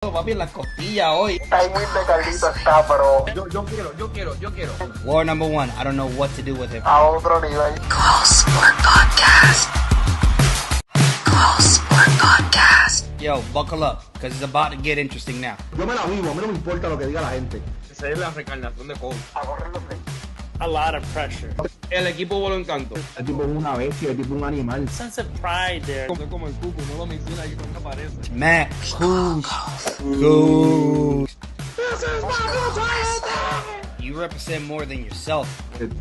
Papi, en las costillas hoy. Timing de Carlito está, pero Yo quiero. War number one, I don't know what to do with him. a otro nivel. Yo, buckle up, because it's about to get interesting now. Yo me la vivo, a mí no me importa lo que diga la gente. Esa es la reencarnación de Cole. A correr los A lot of pressure. El equipo voló encanto. El tipo es una bestia, el tipo es un animal. Sense of pride there. Como el cuco, no lo menciona ahí cuando aparece. Matt, who? You represent more than yourself.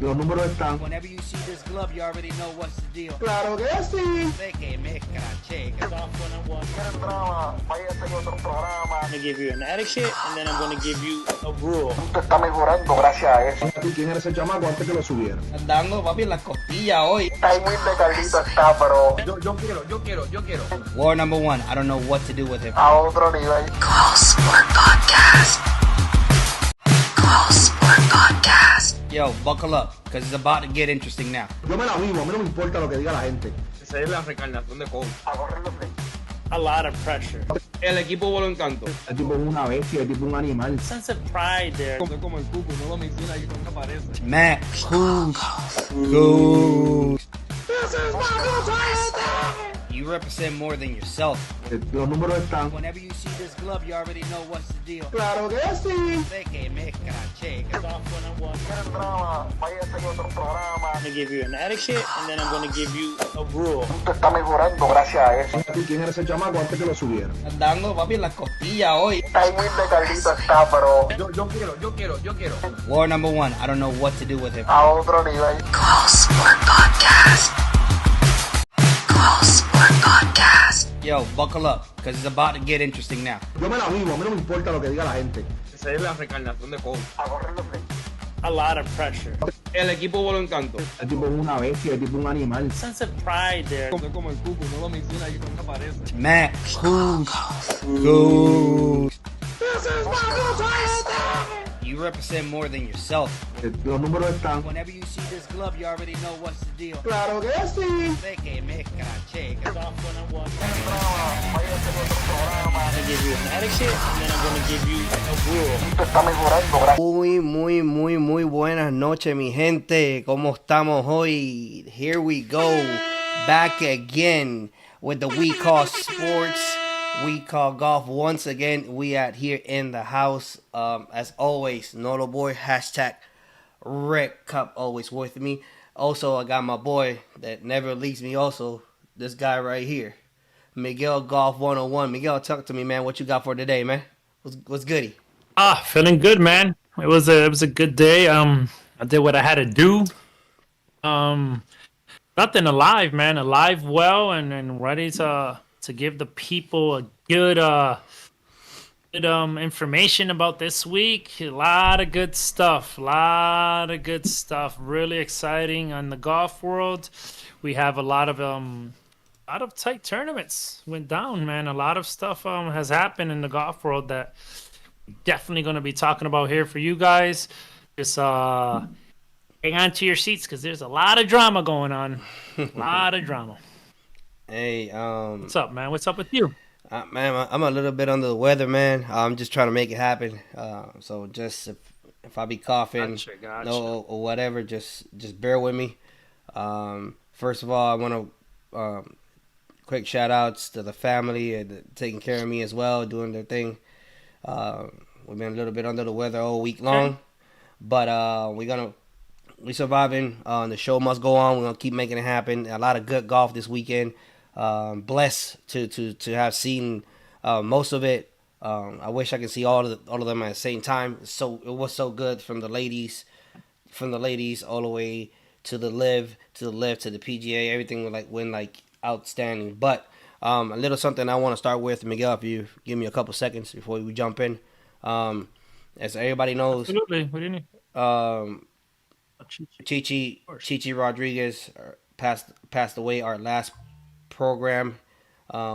Los números están. Whenever you see this glove, you already know what's the deal. Claro que sí. Sé que me escraché. Off one-on-one. drama, vaya a hacer otro programa. I'm gonna give you an etiquette, and then I'm gonna give you a rule. Usted está mejorando gracias a eso. ¿Tú quién eres ese chamaco antes que lo subieran? Andando, papi, en las costillas hoy. Timing de Carlito está, pero Yo quiero. War number one, I don't know what to do with him. a otro nivel. Yo, buckle up, because it's about to get interesting now. Yo me la vivo, a mí no me importa lo que diga la gente. Esa es la reencarnación de Cole. A correr los A lot of pressure. El equipo voló encanto. El tipo es una bestia, el tipo es un animal. Sense of pride there. Como el cuco, no lo menciona ahí cuando aparece. Matt, who? You represent more than yourself. Los números están. Whenever you see this glove, you already know what's the deal. Claro que sí. Sé que me escraché. Off one-on-one. drama, vaya a hacer otro programa. I'm gonna give you an etiquette, and then I'm gonna give you a rule. Usted está mejorando gracias a eso. ¿Tú quién eres ese chamaco antes que lo subieran? Andando, papi, en las costillas hoy. Timing de Carlito está, pero Yo quiero. War number one, I don't know what to do with him. a otro nivel. Yo, buckle up, because it's about to get interesting now. Yo me la vivo, a mí no me importa lo que diga la gente. Esa es la reencarnación de Cole. A correr los A lot of pressure. El equipo voló encanto. El tipo es una bestia, el tipo es un animal. Sense of pride there. Como el cuco, no lo menciona ahí cuando aparece. Matt, who? You represent more than yourself. Los números están. Whenever you see this glove, you already know what's the deal. Claro que sí. Sé que me escraché. Off one-on-one. drama, vaya a hacer otro programa. I'm gonna give you an etiquette, and then I'm gonna give you a rule. Usted está mejorando gracias. Muy buenas noches, mi gente. ¿Cómo estamos hoy? Here we go. Back again with the We Call Sports. We Call Golf once again. We out here in the house. As always, Nolo Boy, hashtag Rick Cup always with me. Also, I got my boy that never leaves me also. This guy right here. Miguel Golf 101. Miguel, talk to me, man. What you got for today, man? What's goody? Feeling good, man. It was a good day. I did what I had to do. Nothing alive, man. Alive well and ready to give the people a good information about this week. A lot of good stuff. Really exciting on the golf world. We have a lot of tight tournaments went down, man. A lot of stuff has happened in the golf world that we're definitely going to be talking about here for you guys. Just hang on to your seats because there's a lot of drama going on. A lot of drama. Hey, What's up, man? What's up with you? man, I'm a little bit under the weather, man. I'm just trying to make it happen. So just if I be coughing, Gotcha. no or whatever, just bear with me. First of all, I want to quick shout outs to the family and taking care of me as well, doing their thing. We've been a little bit under the weather all week long, but we surviving. The show must go on. We're gonna keep making it happen. A lot of good golf this weekend. Blessed to have seen most of it. I wish I could see all of them at the same time. So it was so good from the ladies all the way to the LIV, to the PGA. Everything went outstanding. But a little something I want to start with, Miguel. If you give me a couple seconds before we jump in. As everybody knows, Absolutely. What do you need? Chichi Rodriguez passed away. Our last program,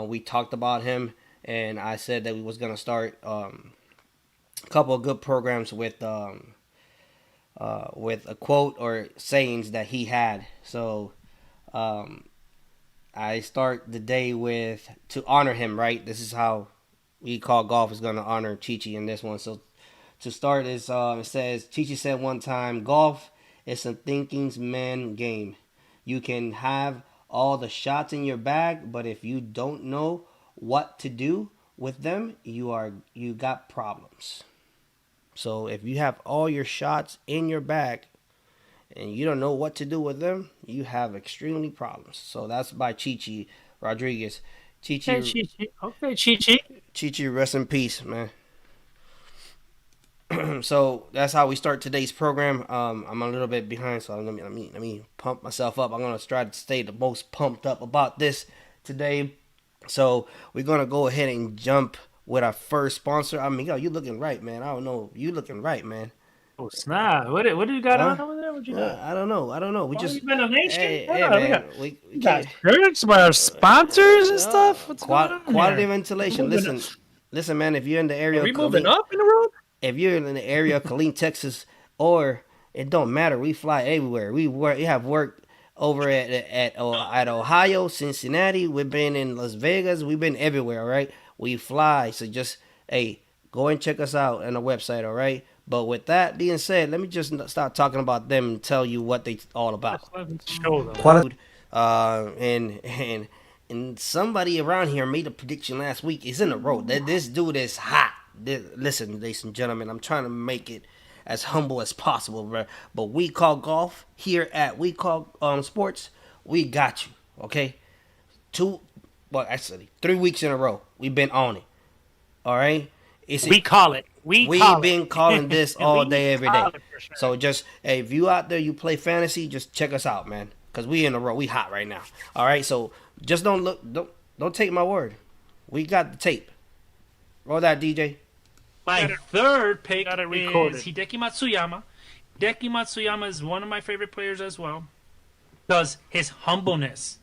we talked about him, and I said that we was gonna start a couple of good programs with a quote or sayings that he had. So I start the day with to honor him. Right, this is how We Call Golf is going to honor Chi-Chi in this one. So to start is it says Chi-Chi said one time, golf is a thinking's man game. You can have all the shots in your bag, but if you don't know what to do with them, you got problems. So if you have all your shots in your bag and you don't know what to do with them, you have extremely problems. So that's by Chi-Chi Rodriguez. Chi-Chi, Okay, Chi-Chi. Chi-Chi, rest in peace, man. So that's how we start today's program. I'm a little bit behind, so let me pump myself up. I'm gonna try to stay the most pumped up about this today. So we're gonna go ahead and jump with our first sponsor. I mean, yo, you looking right, man. I don't know, you looking right, man. Oh snap! What do you got on over there? What you got? I don't know. We just you been a nation? hey, Hold hey on, man, we got can't. shirts by our sponsors and stuff. What's going on Quality here? ventilation. Listen, man. If you're in the area, Are we of moving Killeen- up in the road? if you're in the area of Killeen, Texas, or it don't matter, we fly everywhere. We have worked over at Ohio, Cincinnati. We've been in Las Vegas. We've been everywhere. All right, we fly. So just go and check us out on the website. All right. But with that being said, let me just start talking about them and tell you what they all about. Show them. Quality, and somebody around here made a prediction last week. It's in a row that this dude is hot. Listen, ladies and gentlemen, I'm trying to make it as humble as possible, bro. But We Call Golf here at We Call Sports, we got you, okay? 3 weeks in a row, we've been on it. All right, We call it. We've been calling this all day, every day. Sure. So just if you out there, you play fantasy, just check us out, man. Cause we in a row, we hot right now. All right, so just don't take my word. We got the tape. Roll that, DJ. My third pick Got it is recorded. Hideki Matsuyama. Hideki Matsuyama is one of my favorite players as well. Because his humbleness.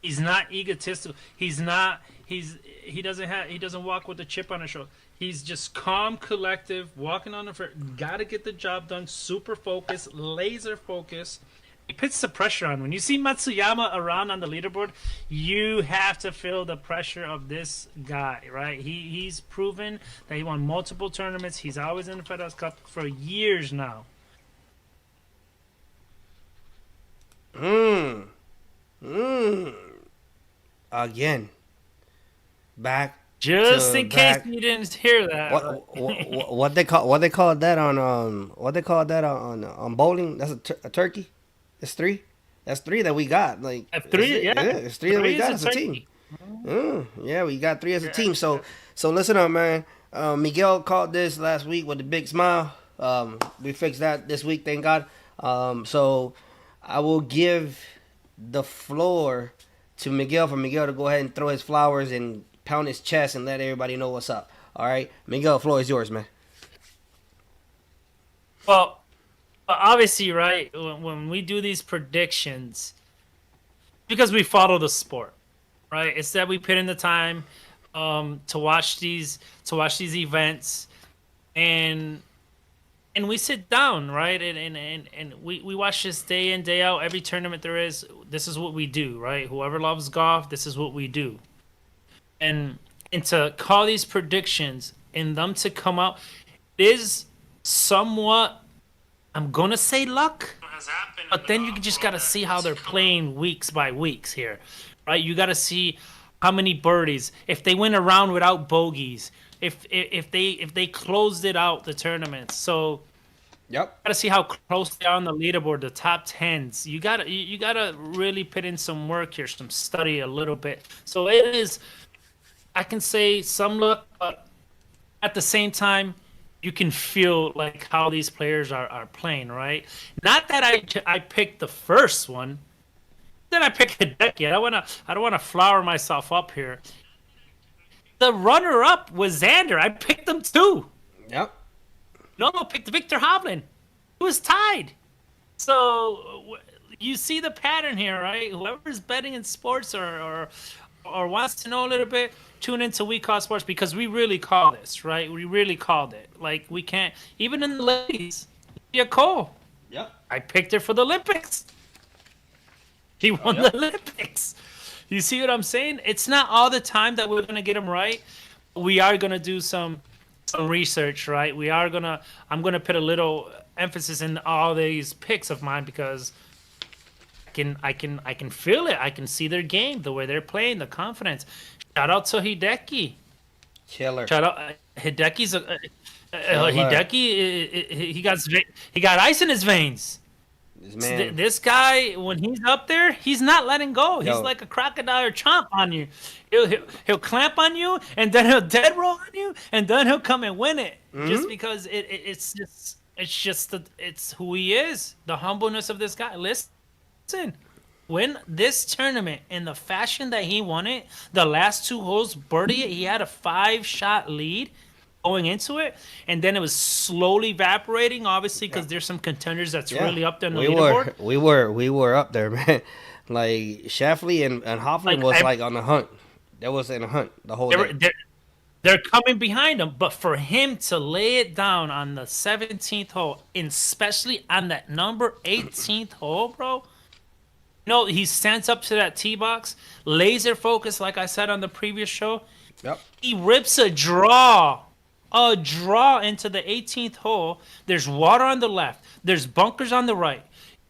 He's not egotistical. He doesn't walk with a chip on his shoulder. He's just calm, collective, walking on the front. Gotta get the job done. Super focused, laser focused. He puts the pressure on. When you see Matsuyama around on the leaderboard, you have to feel the pressure of this guy, right? He's proven that he won multiple tournaments. He's always in the FedEx Cup for years now. Again. Back. Just to in case back. you didn't hear that. What they call that on bowling? That's a turkey. It's three. That's three that we got. Like Three, yeah. it's three that we got as a team. Yeah, we got three as a team. So listen up, man. Miguel called this last week with a big smile. We fixed that this week, thank God. So I will give the floor to Miguel for Miguel to go ahead and throw his flowers and pound his chest and let everybody know what's up. All right, Miguel, the floor is yours, man. Well, obviously, right, when we do these predictions, because we follow the sport, right? It's that we put in the time to watch these events, and we sit down, right? And we watch this day in, day out, every tournament there is. This is what we do, right? Whoever loves golf, this is what we do. And to call these predictions and them to come out is somewhat, I'm gonna say luck, but then you just gotta see how they're playing weeks by weeks here, right? You gotta see how many birdies, if they went around without bogeys, if they closed it out the tournaments. So Yep. gotta see how close they are on the leaderboard, the top tens. You gotta really put in some work here, some study a little bit. So it is, I can say some luck, but at the same time, you can feel like how these players are playing, right? Not that I picked the first one, then I picked Hideki. I don't wanna flower myself up here. The runner-up was Xander. I picked them too. Yep. Nono picked Victor Hovland. It was tied. So you see the pattern here, right? Whoever's betting in sports or wants to know a little bit, tune into We Call Sports, because we really call this, right? We really called it. Like, we can't, even in the ladies, Leah Cole. Yep. I picked her for the Olympics. She won the Olympics. You see what I'm saying? It's not all the time that we're going to get them right, we are gonna do some research, right? I'm gonna put a little emphasis in all these picks of mine because I can feel it. I can see their game, the way they're playing, the confidence. Shout out to Hideki. Killer. Shout out Hideki's Killer. he got ice in his veins. This man. This guy, when he's up there, he's not letting go. He's Yo. like a crocodile chomp on you. He'll clamp on you, and then he'll dead roll on you, and then he'll come and win it. Just because it's who he is. The humbleness of this guy. Listen, win this tournament in the fashion that he won it. The last 2 holes, birdie it. He had a 5-shot lead going into it, and then it was slowly evaporating, obviously, because there's some contenders that's really up there in the leaderboard. We were up there, man. Like Shafley and Hoffman was like on the hunt. That was in a hunt the whole day. They're coming behind him, but for him to lay it down on the 17th hole, and especially on that number 18th hole, bro. He stands up to that tee box, laser focus, like I said on the previous show. Yep. He rips a draw into the 18th hole. There's water on the left. There's bunkers on the right.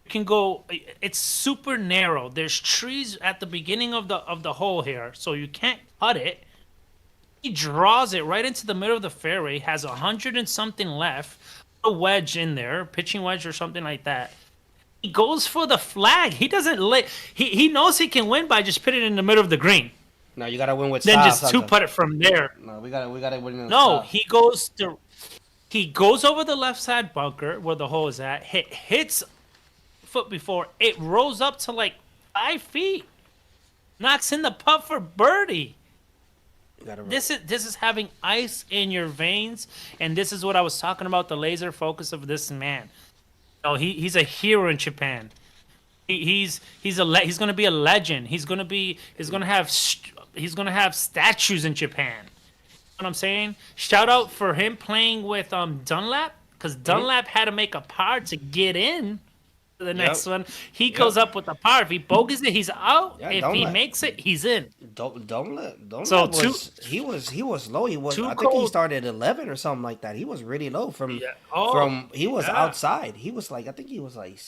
You can go. It's super narrow. There's trees at the beginning of the hole here, so you can't cut it. He draws it right into the middle of the fairway. Has 100 and something left. A wedge in there, pitching wedge or something like that. He goes for the flag. He doesn't he knows he can win by just putting it in the middle of the green. No, you gotta win with Then style. just 2-putt it from there. No, we gotta win. In No, style. he goes over the left side bunker where the hole is at. Hits foot before it rolls up to like 5 feet. Knocks in the putt for birdie. This is having ice in your veins, and this is what I was talking about. The laser focus of this man. He's a hero in Japan. He's gonna be a legend. He's gonna have statues in Japan. You know what I'm saying? Shout out for him playing with Dunlap, because Dunlap had to make a par to get in to the next one. He goes up with the par. If he bogeys it, he's out. If he makes it, he's in. Don't So he was low. He was. I think he cold. started at 11 or something like that. He was really low he was outside. He was like, I think he was like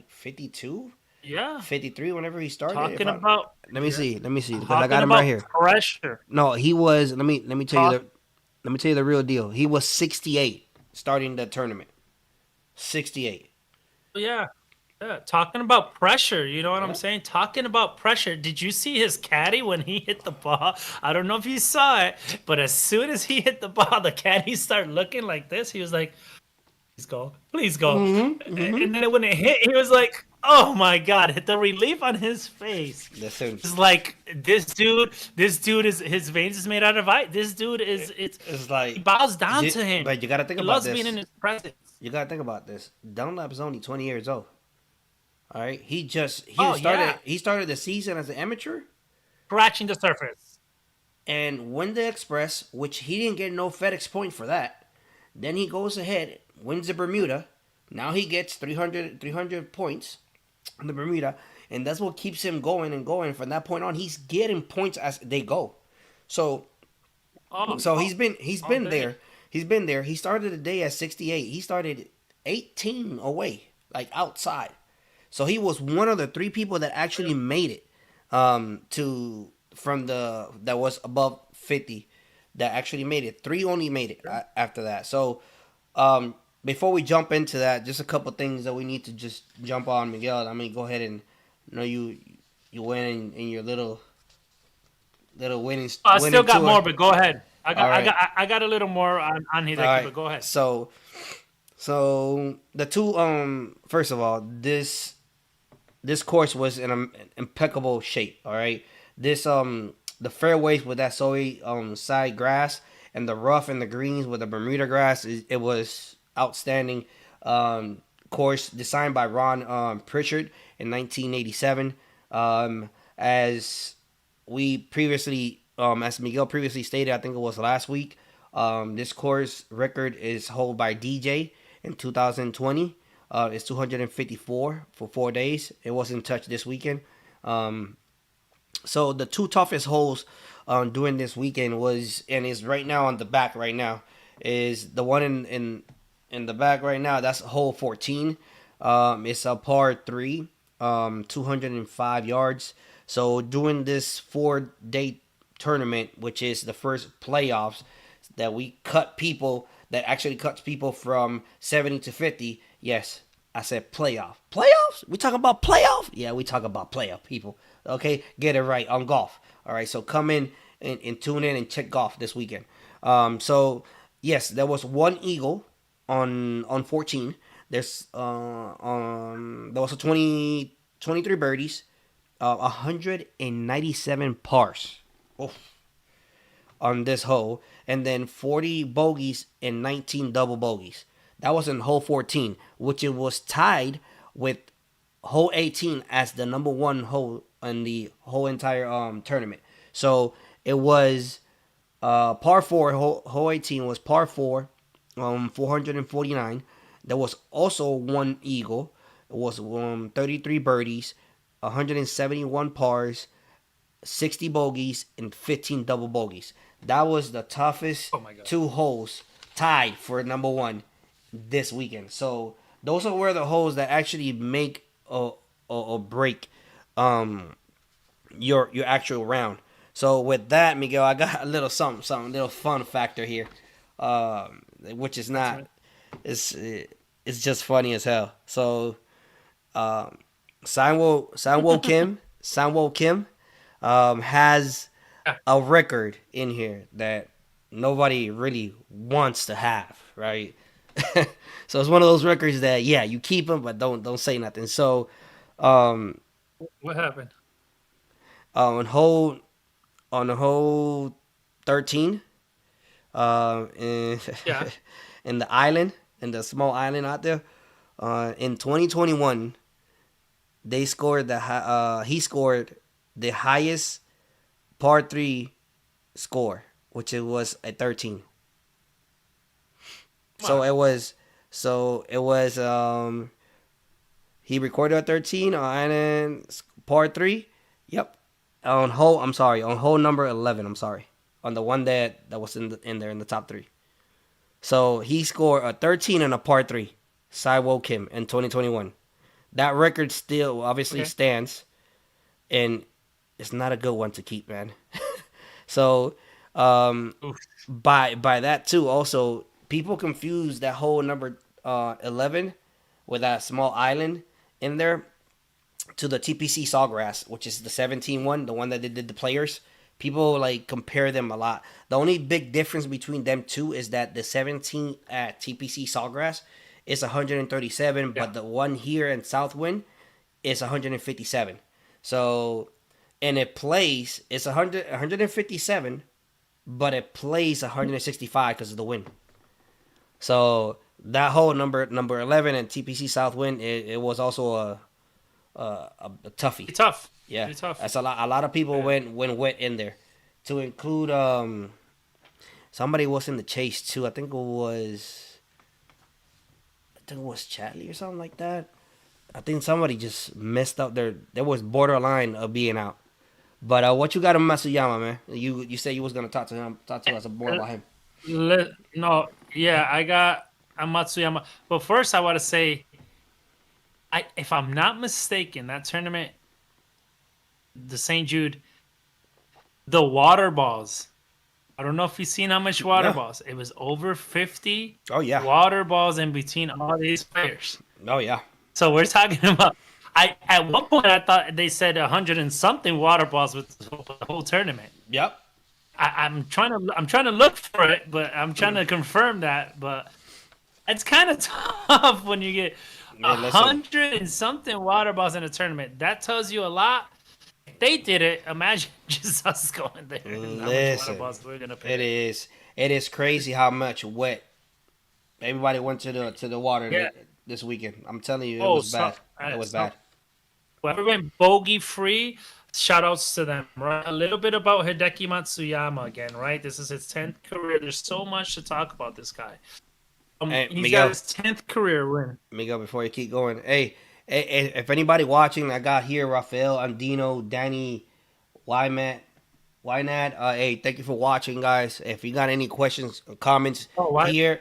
52. Yeah. 53 whenever he started. Let me see because I Talking got him about right here. pressure. No, he was. Let me tell you the real deal. He was 68 starting the tournament. 68. Yeah. Talking about pressure, you know what I'm saying? Talking about pressure. Did you see his caddy when he hit the ball? I don't know if you saw it, but as soon as he hit the ball, the caddy started looking like this. He was like, please go. And then when it hit, he was like, oh my God, the relief on his face. Listen. It's like, this dude is, his veins is made out of ice. This dude it's like, he bows down to him. But you got to think He about loves this. being in his presence. You got to think about this. Dunlap is only 20 years old. All right, he started the season as an amateur, Scratching the surface. and won the Express, which he didn't get no Fedex point for that. Then he goes ahead, wins the Bermuda. Now he gets 300 points in the Bermuda, and that's what keeps him going and going. From that point on, he's getting points as they go. So he's been there. He's been there. He started the day at 68. He started 18 away, like outside. So he was one of the 3 people that actually made it that was above 50 that actually made it. 3 only made it after that. So before we jump into that, just a couple things that we need to just jump on, Miguel. I mean, go ahead and you win in your little winning. I still got tour. more, but go ahead. I got a little more on Hideki, Right. but go ahead. So the two first of all, this course was in impeccable shape. All right, the fairways with that soy side grass and the rough and the greens with the Bermuda grass, it was outstanding. Course designed by Ron Pritchard in 1987. As we previously, as Miguel previously stated, I think it was last week. This course record is held by DJ in 2020. It's 254 for 4 days. It wasn't touched this weekend. So the two toughest holes during this weekend was, and is right now on the back right now, is the one in the back right now. That's hole 14. It's a par three, 205 yards. So during this 4-day tournament, which is the first playoffs, that we cut people, that actually cuts people from 70 to 50. Yes, I said playoff. Playoffs? We talking about playoff? Yeah, we talk about playoff, people. Okay, get it right on golf. All right, so come in and tune in and check golf this weekend. So yes, there was one eagle on 14. There was a 23 birdies, 197 pars. Oh, on this hole, and then 40 bogeys and 19 double bogeys. That was in hole 14, which it was tied with hole 18 as the number one hole in the whole entire tournament. So it was par 4, hole 18 was par 4, 449. There was also one eagle. It was 33 birdies, 171 pars, 60 bogeys, and 15 double bogeys. That was the toughest two holes tied for number one this weekend. So those are where the holes that actually make or break your actual round. So with that, Miguel, I got a little something, little fun factor here, which is not, it's just funny as hell. So Sanwo Kim has a record in here that nobody really wants to have, right? So it's one of those records that, yeah, you keep them, but don't say nothing. So What happened? on hole 13, in Yeah. in the island, in the small island out there, in 2021, they scored he scored the highest par 3 score, which it was a 13. So it was he recorded a 13 on island par 3. Yep. On hole number 11, I'm sorry. On the one that was in there in the top 3. So he scored a 13 and a par 3. Saiwo Kim in 2021. That record still obviously stands, and it's not a good one to keep, man. So by that too, also people confuse that whole number 11 with that small island in there to the TPC Sawgrass, which is the 17 one, the one that they did the players. People like compare them a lot. The only big difference between them two is that the 17 at TPC Sawgrass is 137, but the one here in Southwind is 157. So, and it plays, it's 157, but it plays 165 because of the wind. So that whole number 11 and TPC Southwind, it was also a toughie. Tough. Yeah, Pretty tough. that's a lot. A lot of people went wet in there. To include somebody was in the chase too. I think it was Chatley or something like that. I think somebody just messed up there was borderline of being out. But what you got on Matsuyama, man? You said you was gonna talk to us more about him. I got a Matsuyama. But first, I want to say, if I'm not mistaken, that tournament, the St. Jude, the water balls. I don't know if you've seen how much water balls. It was over 50 water balls in between all these players. Oh, yeah. So we're talking about, at one point I thought they said 100 and something water balls with the whole tournament. Yep. I'm trying to look for it, but I'm trying to confirm that. But it's kind of tough when you get 100 and something water balls in a tournament. That tells you a lot. If they did it, imagine just us going there. Listen, it is crazy how much wet everybody went to the water this weekend. I'm telling you, it was bad. It was bad. Whoever went bogey free, shout outs to them. Right, a little bit about Hideki Matsuyama again. Right, this is his 10th career. There's so much to talk about this guy. Hey, he's Miguel, got his 10th career win. Miguel, before you keep going, hey, if anybody watching, I got here Rafael, Andino, Danny, Why Matt? Why not? Hey, thank you for watching, guys. If you got any questions or comments Oh, why? here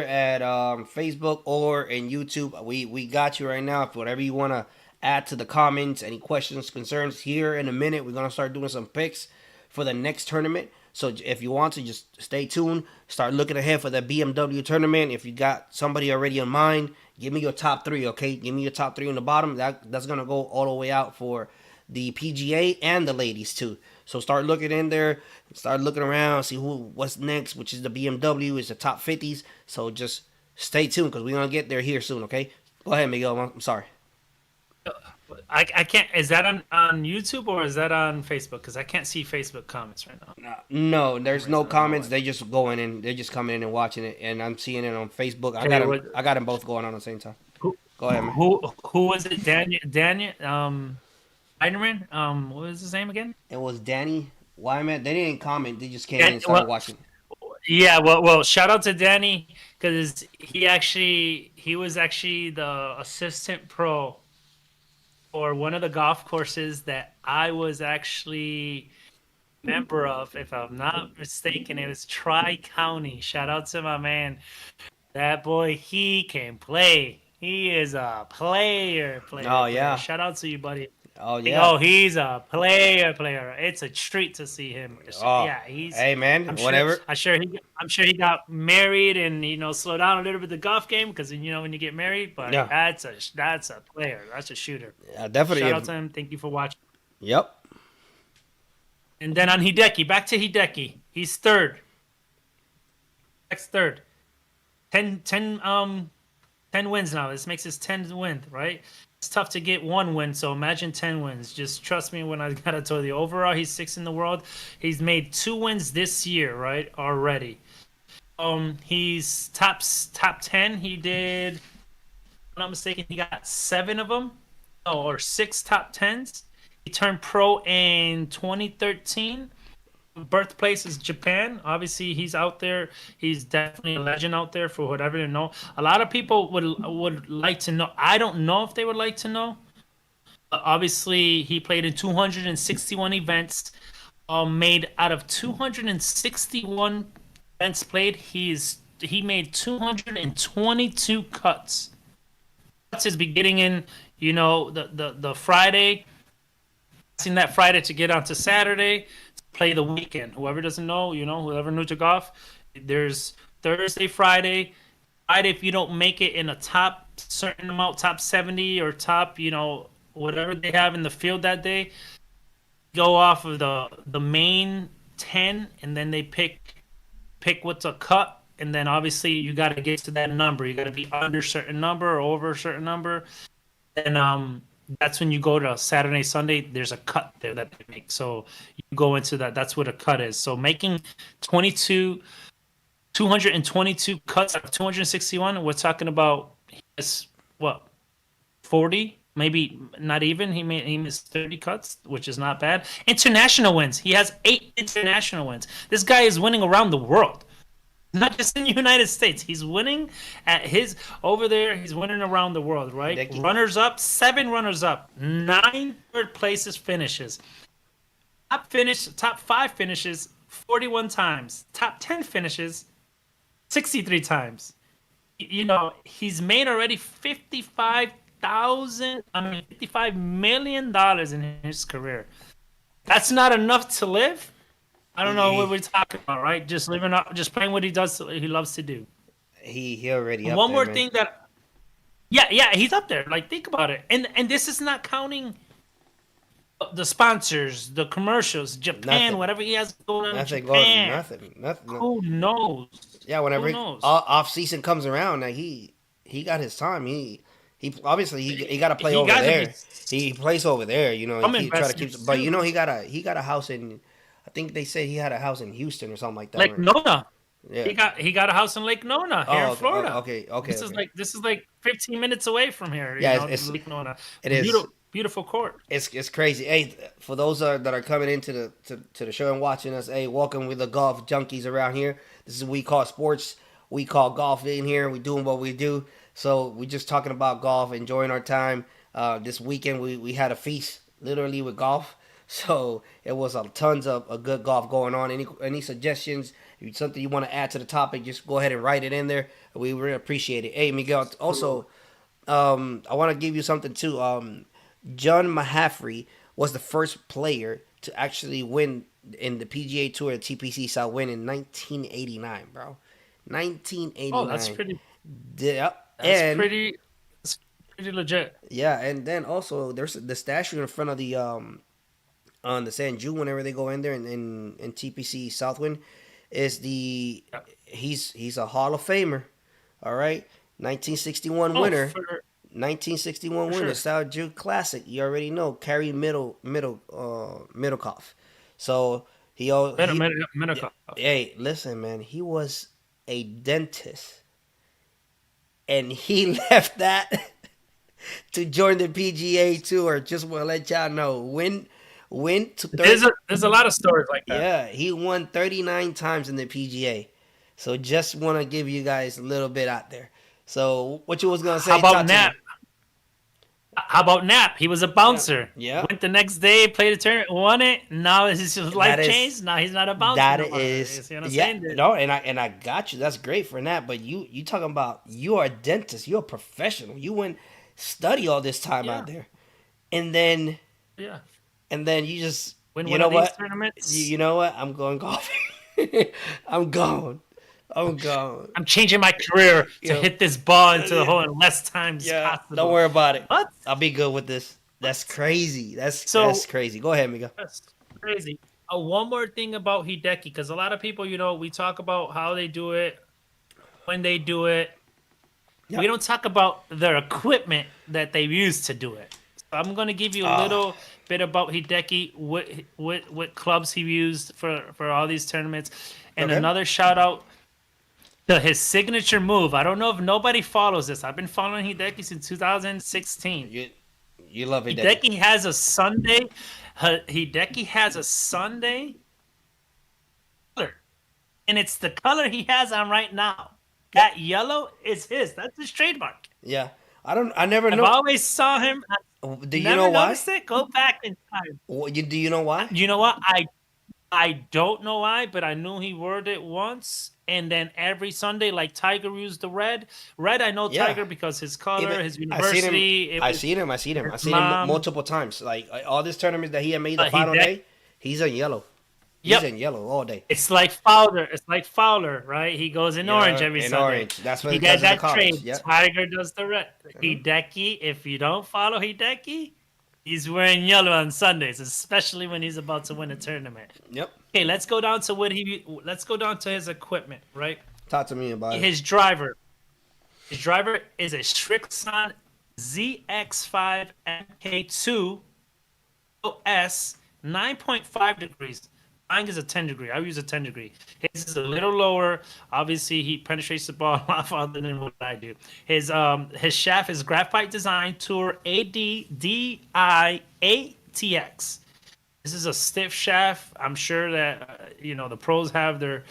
at Facebook or in YouTube, we got you right now. If whatever you want to add to the comments, any questions, concerns, here in a minute, we're gonna start doing some picks for the next tournament. So if you want to, just stay tuned. Start looking ahead for the BMW tournament. If you got somebody already in mind, give me your top three, okay? Give me your top three on the bottom. That's gonna go all the way out for the PGA and the ladies too. So start looking in there, start looking around, see what's next, which is the BMW, is the top 50s. So just stay tuned because we're gonna get there here soon, okay? Go ahead, Miguel. I'm sorry. I can't. Is that on YouTube or is that on Facebook? Because I can't see Facebook comments right now. No, there's no comments. They just going in. They're just coming in and watching it, and I'm seeing it on Facebook. I got them both going on at the same time. Go ahead, man. Who was it? Daniel. Spider-Man. What was his name again? It was Danny Wyman. They didn't comment. They just came in and started watching. Yeah. Well. Shout out to Danny because he was actually the assistant pro for one of the golf courses that I was actually member of, if I'm not mistaken. It was Tri-County. Shout out to my man. That boy, he can play. He is a player. Oh, yeah. Shout out to you, buddy. Oh, yeah. Oh, he's a player. It's a treat to see him. Oh, yeah, hey, man, whatever. I'm sure he got married and slow down a little bit the golf game because when you get married. But yeah, that's a player. That's a shooter. Yeah, definitely. Shout out to him. Thank you for watching. Yep. And then on Hideki, back to Hideki. He's third. Next third. 10 wins now. This makes his 10th win, right? It's tough to get one win, so imagine 10 wins. Just trust me when I gotta tell you. Overall, he's 6th in the world. He's made 2 wins this year, right? Already. He's top 10. He did, if I'm not mistaken, he got 7 of them. Or 6 top 10s. He turned pro in 2013. Birthplace is Japan. Obviously, he's out there. He's definitely a legend out there for whatever you know. A lot of people would like to know. I don't know if they would like to know. But obviously, he played in 261 events. Made out of 261 events played, he made 222 cuts. Cuts is beginning in the Friday. Passing that Friday to get onto Saturday. Play the weekend. Whoever doesn't know, whoever new to golf, there's Thursday, Friday. If you don't make it in a top certain amount, top 70 or top, whatever they have in the field that day, go off of the main 10, and then they pick what's a cut, and then obviously you got to get to that number. You got to be under a certain number or over a certain number, and that's when you go to Saturday, Sunday. There's a cut there that they make, so you go into that. That's what a cut is. So making 222 cuts out of 261. We're talking about 40, maybe not even. He missed 30 cuts, which is not bad. International wins. He has 8 international wins. This guy is winning around the world. Not just in the United States. He's winning over there. He's winning around the world, right? Runners up, 7 runners up, 9 third places finishes. Top 5 finishes, 41 times. Top 10 finishes, 63 times. He's made already $55 million in his career. That's not enough to live. I don't know what we're talking about, right? Just living up, just playing what he loves to do. He already up One there, more man. thing that, yeah, he's up there. Like, think about it, and this is not counting the sponsors, the commercials, Japan, Nothing. whatever he has going on in Nothing. Japan. Nothing. Who knows? Yeah, whenever Who knows? off season comes around, like he got his time. He obviously he got to play over there. He plays over there. He try to keep. But he got a house in. I think they said he had a house in Houston or something like that. Lake Nona. Yeah. He got a house in Lake Nona here in Florida. Okay. This is like 15 minutes away from here. Yeah, it's Lake Nona. It is beautiful court. It's crazy. Hey, for those that are coming into the show and watching us, hey, welcome with the golf junkies around here. This is what we call sports. We call golf in here. We doing what we do. So we just talking about golf, enjoying our time. This weekend we had a feast literally with golf. So it was tons of good golf going on. Any suggestions? Something you want to add to the topic? Just go ahead and write it in there. We really appreciate it. Hey, Miguel. Also, I want to give you something too. John Mahaffrey was the first player to actually win in the PGA Tour and TPC South win in 1989, bro. 1989. Oh, that's pretty. Yeah. That's pretty. That's pretty legit. Yeah, and then also there's the statue in front of the on the San Jude whenever they go in there in TPC Southwind is the Yep. he's a Hall of Famer. All right. 1961 Oh, winner. for 1961 for winner, sure. South Jude Classic. You already know, Carrie Middlecoff. So Medical. hey, listen, man, he was a dentist, and he left that to join the PGA Tour. Just want to let y'all know, win to 30. There's a lot of stories like that. Yeah, he won 39 times in the PGA. So just want to give you guys a little bit out there. So what you was gonna say? How about talk to me. Nap? How about Nap? He was a bouncer. Yeah. Went the next day, played a tournament, won it. Now his life That is- changed. Now he's not a bouncer. That no more. is, You see what I'm yeah, saying? no, and I got you. That's great for that. But you talking about you are a dentist. You're a professional. You went study all this time Yeah. out there, and then Yeah. you just Win you one know of these what? tournaments. You know what? I'm going golfing. I'm gone. I'm gone. I'm changing my career to Yeah. hit this ball into the hole in less time as Yeah, possible. don't worry about it. What? I'll be good with this. That's crazy. That's So- crazy. Go ahead, Miguel. That's crazy. One more thing about Hideki, because a lot of people, we talk about how they do it, when they do it. Yep. We don't talk about their equipment that they use to do it. So I'm going to give you a little bit about Hideki, what clubs he used for all these tournaments, and Okay. another shout out to his signature move. I don't know if nobody follows this. I've been following Hideki since 2016. You love it. Hideki has a Sunday. Hideki has a Sunday color, and it's the color he has on right now. That yellow is his. That's his trademark. Yeah. I never I've know. always saw him. Do you Never know why? noticed it. Go back in time. Do you know why? You know what? I don't know why, but I knew he wore it once, and then every Sunday, like Tiger used the red. Red, I know Yeah. Tiger because his color, Even- his university. I seen him. I seen him Mom. multiple times. Like all these tournaments that he had made the He final dec- day, he's in yellow. He's Yep. in yellow all day. It's like Fowler. It's like Fowler, right? He goes in Yeah, orange every in Sunday. orange. That's what You because got of the that college. trade. Yep. Tiger does the red. Hideki, if you don't follow Hideki, he's wearing yellow on Sundays, especially when he's about to win a tournament. Yep. Okay, let's go down to his equipment, right? Talk to me about it. His driver. His driver is a Srixon ZX5 MK2 OS 9.5 degrees. Mine is a 10 degree. I use a 10 degree. His is a little lower. Obviously, he penetrates the ball a lot farther than what I do. His shaft is Graphite Design Tour ADDI ATX. This is a stiff shaft. I'm sure that the pros have their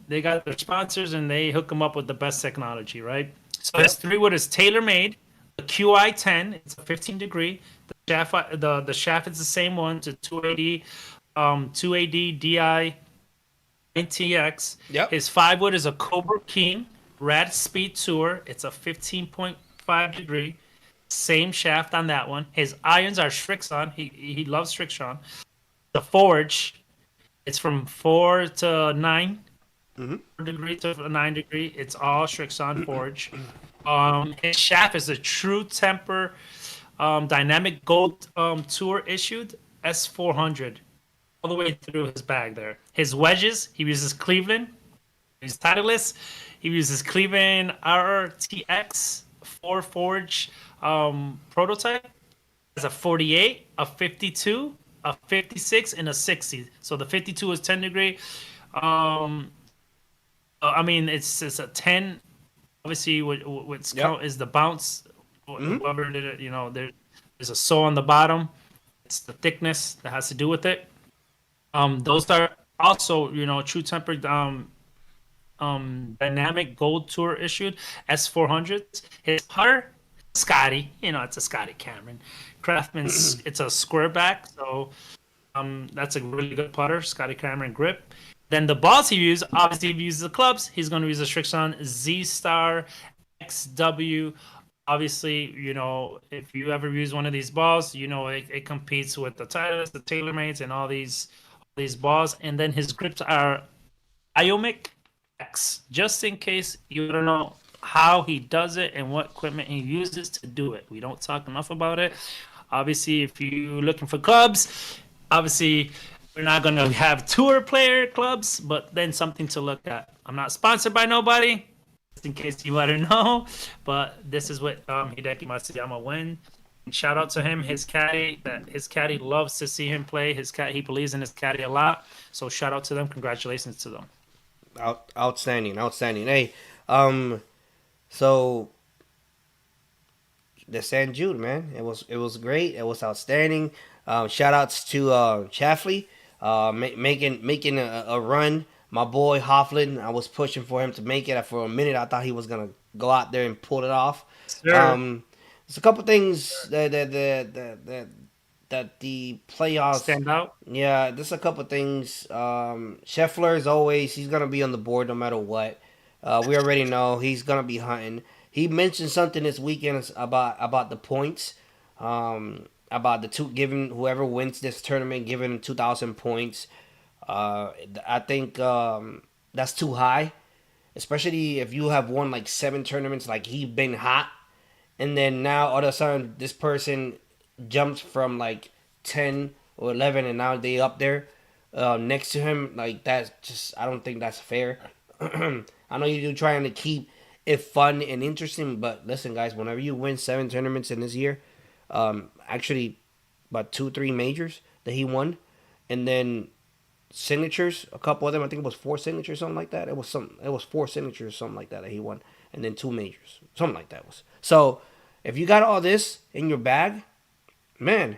they got their sponsors and they hook them up with the best technology, right? So this 3-wood is tailor-made. The QI10, it's a 15 degree. The shaft is the same one. It's a 280 DI NTX. Yep. His 5-wood is a Cobra King Rad Speed Tour. It's a 15.5 degree. Same shaft on that one. His irons are Srixon. He loves Srixon. The forge, it's from 4 to 9 degree to 9 degree. It's all Srixon forge. His shaft is a True Temper Dynamic Gold Tour issued S400 all the way through his bag there. His wedges, he uses Cleveland. He's Titleist. He uses Cleveland RTX 4 forge prototype. Has a 48, a 52, a 56, and a 60. So the 52 is 10 degree. It's a 10. Obviously, what's count is the bounce. Whoever did it, there's a sole on the bottom. It's the thickness that has to do with it. Those are also, True Temper Dynamic Gold Tour issued S400s. His putter Scotty. It's a Scotty Cameron. Craftsman's it's a square back, so that's a really good putter. Scotty Cameron grip. Then the balls he used, obviously, if he uses the clubs, he's going to use a Srixon Z Star XW. Obviously, if you ever use one of these balls, it competes with the Titleist, the TaylorMades, and all these balls. And then his grips are Iomic X, just in case you don't know how he does it and what equipment he uses to do it. We don't talk enough about it. Obviously, if you're looking for clubs, obviously we're not going to have tour player clubs, but then something to look at. I'm not sponsored by nobody, just in case you want to know, but this is what Hideki Matsuyama win. Shout out to him, his caddy loves to see him play. He believes in his caddy a lot, so shout out to them. Congratulations to them. Outstanding. Hey, so the San Jude, man, it was great. It was outstanding. Shout outs to Chaffley, making a run. My boy Hofflin, I was pushing for him to make it. For a minute, I thought he was gonna go out there and pull it off. Sure. There's a couple things that the playoffs Stand out. Yeah, there's a couple things. Scheffler is always he's gonna be on the board no matter what. We already know he's gonna be hunting. He mentioned something this weekend about the points. About the giving whoever wins this tournament giving 2,000 points. I think that's too high, especially if you have won like 7 tournaments, like he been hot, and then now all of a sudden this person jumps from like 10 or 11 and now they up there next to him. Like that's just I don't think that's fair. I know you're trying to keep it fun and interesting, but listen, guys, whenever you win 7 tournaments in this year, actually about 2-3 majors that he won, and then signatures, a couple of them, I think it was 4 signatures, something like that. It was 4 signatures, something like that he won, and then 2 majors, something like that was. So if you got all this in your bag, man,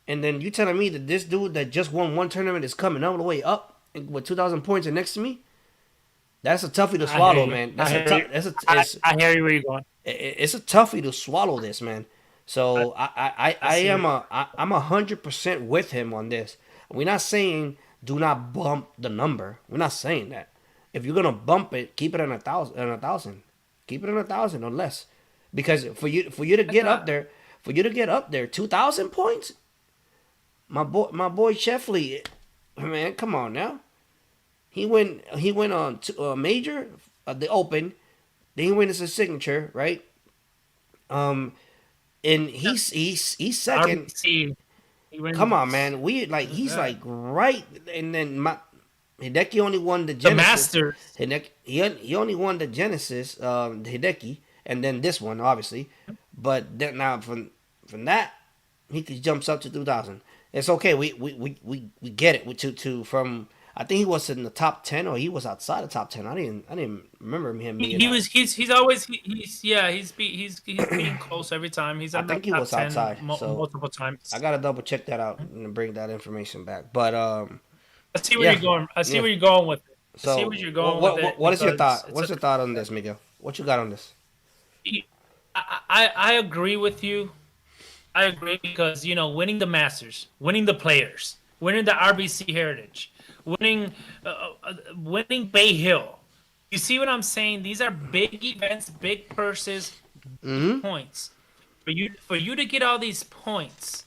and then you telling me that this dude that just won 1 tournament is coming all the way up with 2,000 points and next to me, that's a toughie to swallow, man. I hear you where you're going. It's a toughie to swallow this, man. So I'm 100% with him on this. We're not saying do not bump the number. We're not saying that. If you're gonna bump it, keep it on 1,000. Keep it on 1,000 or less, because for you to get up there, 2,000 points. My boy Scheffler, man, come on now. He went on to a major, the Open, then he went as a signature, right? And he's second. Come on, man. He's like right, and then Hideki only won the Genesis. The Masters. He only won the Genesis, Hideki, and then this one, obviously. But then now from that, he jumps up to 2,000. It's okay. We get it. To from I think he was in the top 10 or he was outside the top 10. I didn't remember him. He's always being close every time. I think he was outside multiple times. I gotta double check that out and bring that information back. But I see where you're going. I see where you're going with it. So, I see where you're going with it. What is your thought? What's your thought on this, Miguel? What you got on this? I agree with you. I agree because winning the Masters, winning the Players, winning the RBC Heritage, winning Bay Hill. You see what I'm saying? These are big events, big purses, points. For you to get all these points,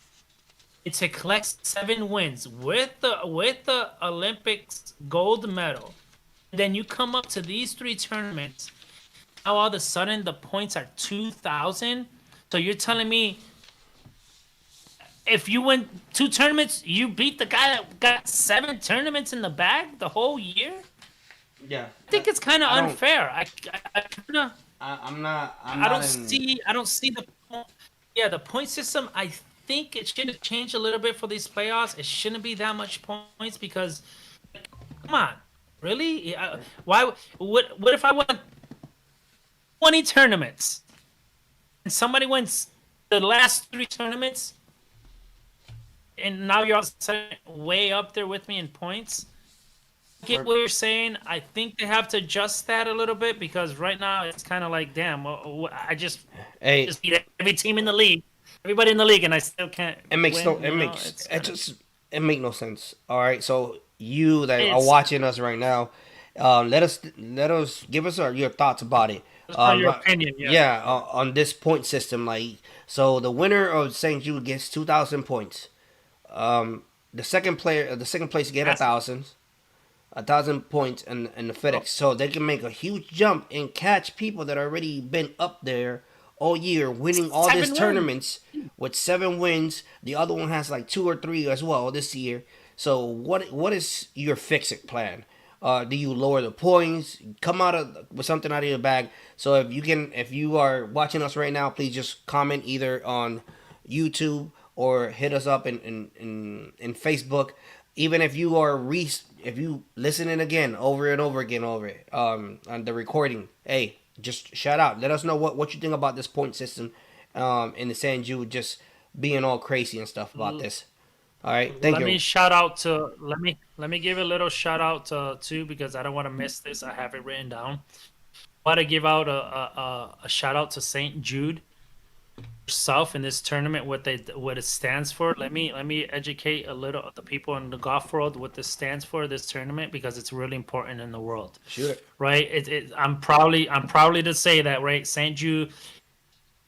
it's to collect 7 wins with the Olympics gold medal. Then you come up to these 3 tournaments. Now all of a sudden the points are 2,000. So you're telling me if you win 2 tournaments, you beat the guy that got 7 tournaments in the bag the whole year? Yeah, I think it's kind of unfair. I don't see the point system. I think it should have changed a little bit for these playoffs. It shouldn't be that much points because, come on, really? Why? What if I won 20 tournaments and somebody wins the last 3 tournaments? And now you're all of a sudden way up there with me in points. get what you're saying. I think they have to adjust that a little bit because right now it's kind of like, damn, I just Hey, beat every team in the league, everybody in the league, and I still can't it makes win. no, it makes it just it make no sense. All right, so you that are It's watching us right now, let us give us your thoughts about it. your opinion, yeah. Yeah, on this point system, like so, the winner of St. Jude gets 2,000 points. The second place get That's- 1,000 points in the FedEx, so they can make a huge jump and catch people that already been up there all year, winning all 7 these wins. tournaments with 7 wins. The other one has like 2 or 3 as well this year. So what is your fix-it plan? Do you lower the points? Come with something out of your bag. So if you are watching us right now, please just comment either on YouTube or hit us up in Facebook. Even if you are if you listening again over and over again over it on the recording, hey, just shout out. Let us know what you think about this point system in the San Jude just being all crazy and stuff about this. All right, thank Let you. me shout out to let me give a little shout out to too because I don't want to miss this. I have it written down. I want to give out a shout out to St. Jude herself in this tournament. What it stands for. Let me educate a little the people in the golf world what this stands for. This tournament because it's really important in the world. Shoot it. Right? I'm proudly to say that, right? St. Jude,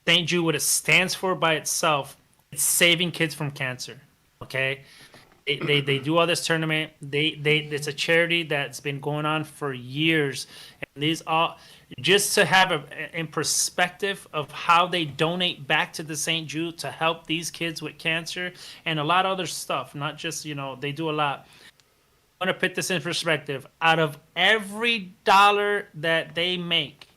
what it stands for by itself, it's saving kids from cancer. Okay, they do all this tournament. It's a charity that's been going on for years, and these all just to have in perspective of how they donate back to the St. Jude to help these kids with cancer and a lot of other stuff. Not just they do a lot. I want to put this in perspective. Out of every dollar that they make,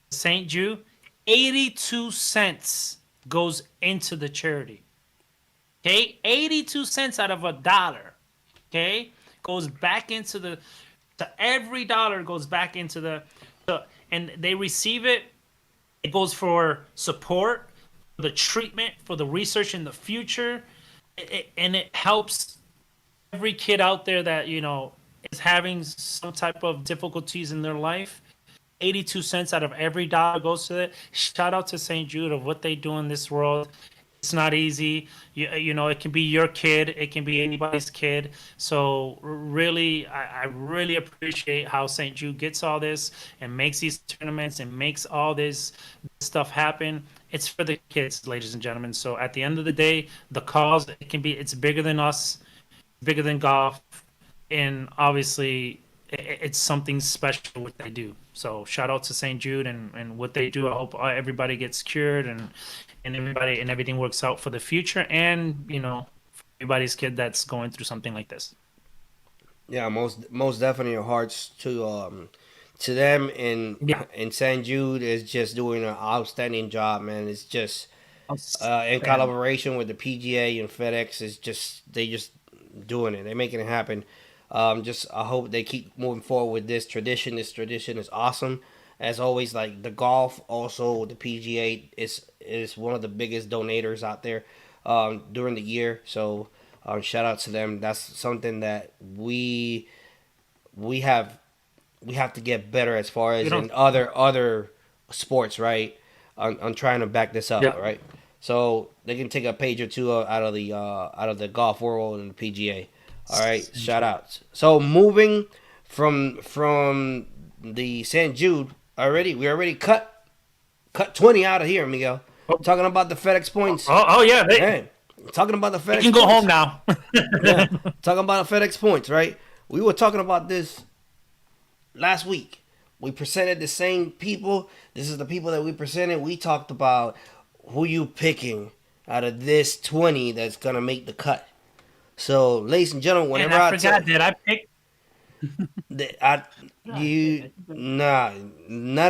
St. Jude, 82 cents goes into the charity. Okay, 82 cents out of $1. Okay, goes back into every dollar goes back into and they receive it. It goes for support, for the treatment, for the research in the future, and it helps every kid out there that is having some type of difficulties in their life. 82 cents out of every dollar goes to it. Shout out to St. Jude of what they do in this world. It's not easy. It can be your kid. It can be anybody's kid. So really, I really appreciate how St. Jude gets all this and makes these tournaments and makes all this stuff happen. It's for the kids, ladies and gentlemen. So at the end of the day, the cause, it's bigger than us, bigger than golf. And obviously, it's something special what they do. So shout out to St. Jude and what they do. I hope everybody gets cured and everything works out for the future and for everybody's kid that's going through something like this. Yeah, most definitely. Our hearts to them and San Jude is just doing an outstanding job, man. It's just in collaboration with the PGA and Fedex. They just doing it. They're making it happen. I hope they keep moving forward with this tradition. This tradition is awesome. As always, like the golf, also the PGA is one of the biggest donators out there during the year. So shout out to them. That's something that we have to get better as far as in other sports, right? On trying to back this up, right? So they can take a page or two out of the golf world and the PGA. All right, shout outs. So moving from the St. Jude, we already cut 20 out of here, Miguel. Talking about the FedEx points. Oh yeah, talking about the FedEx. You can go home now. Yeah, talking about the FedEx points, right? We were talking about this last week. We presented the same people. This is the people that we presented. We talked about who you picking out of this 20 that's gonna make the cut. So, ladies and gentlemen, whenever did I pick? None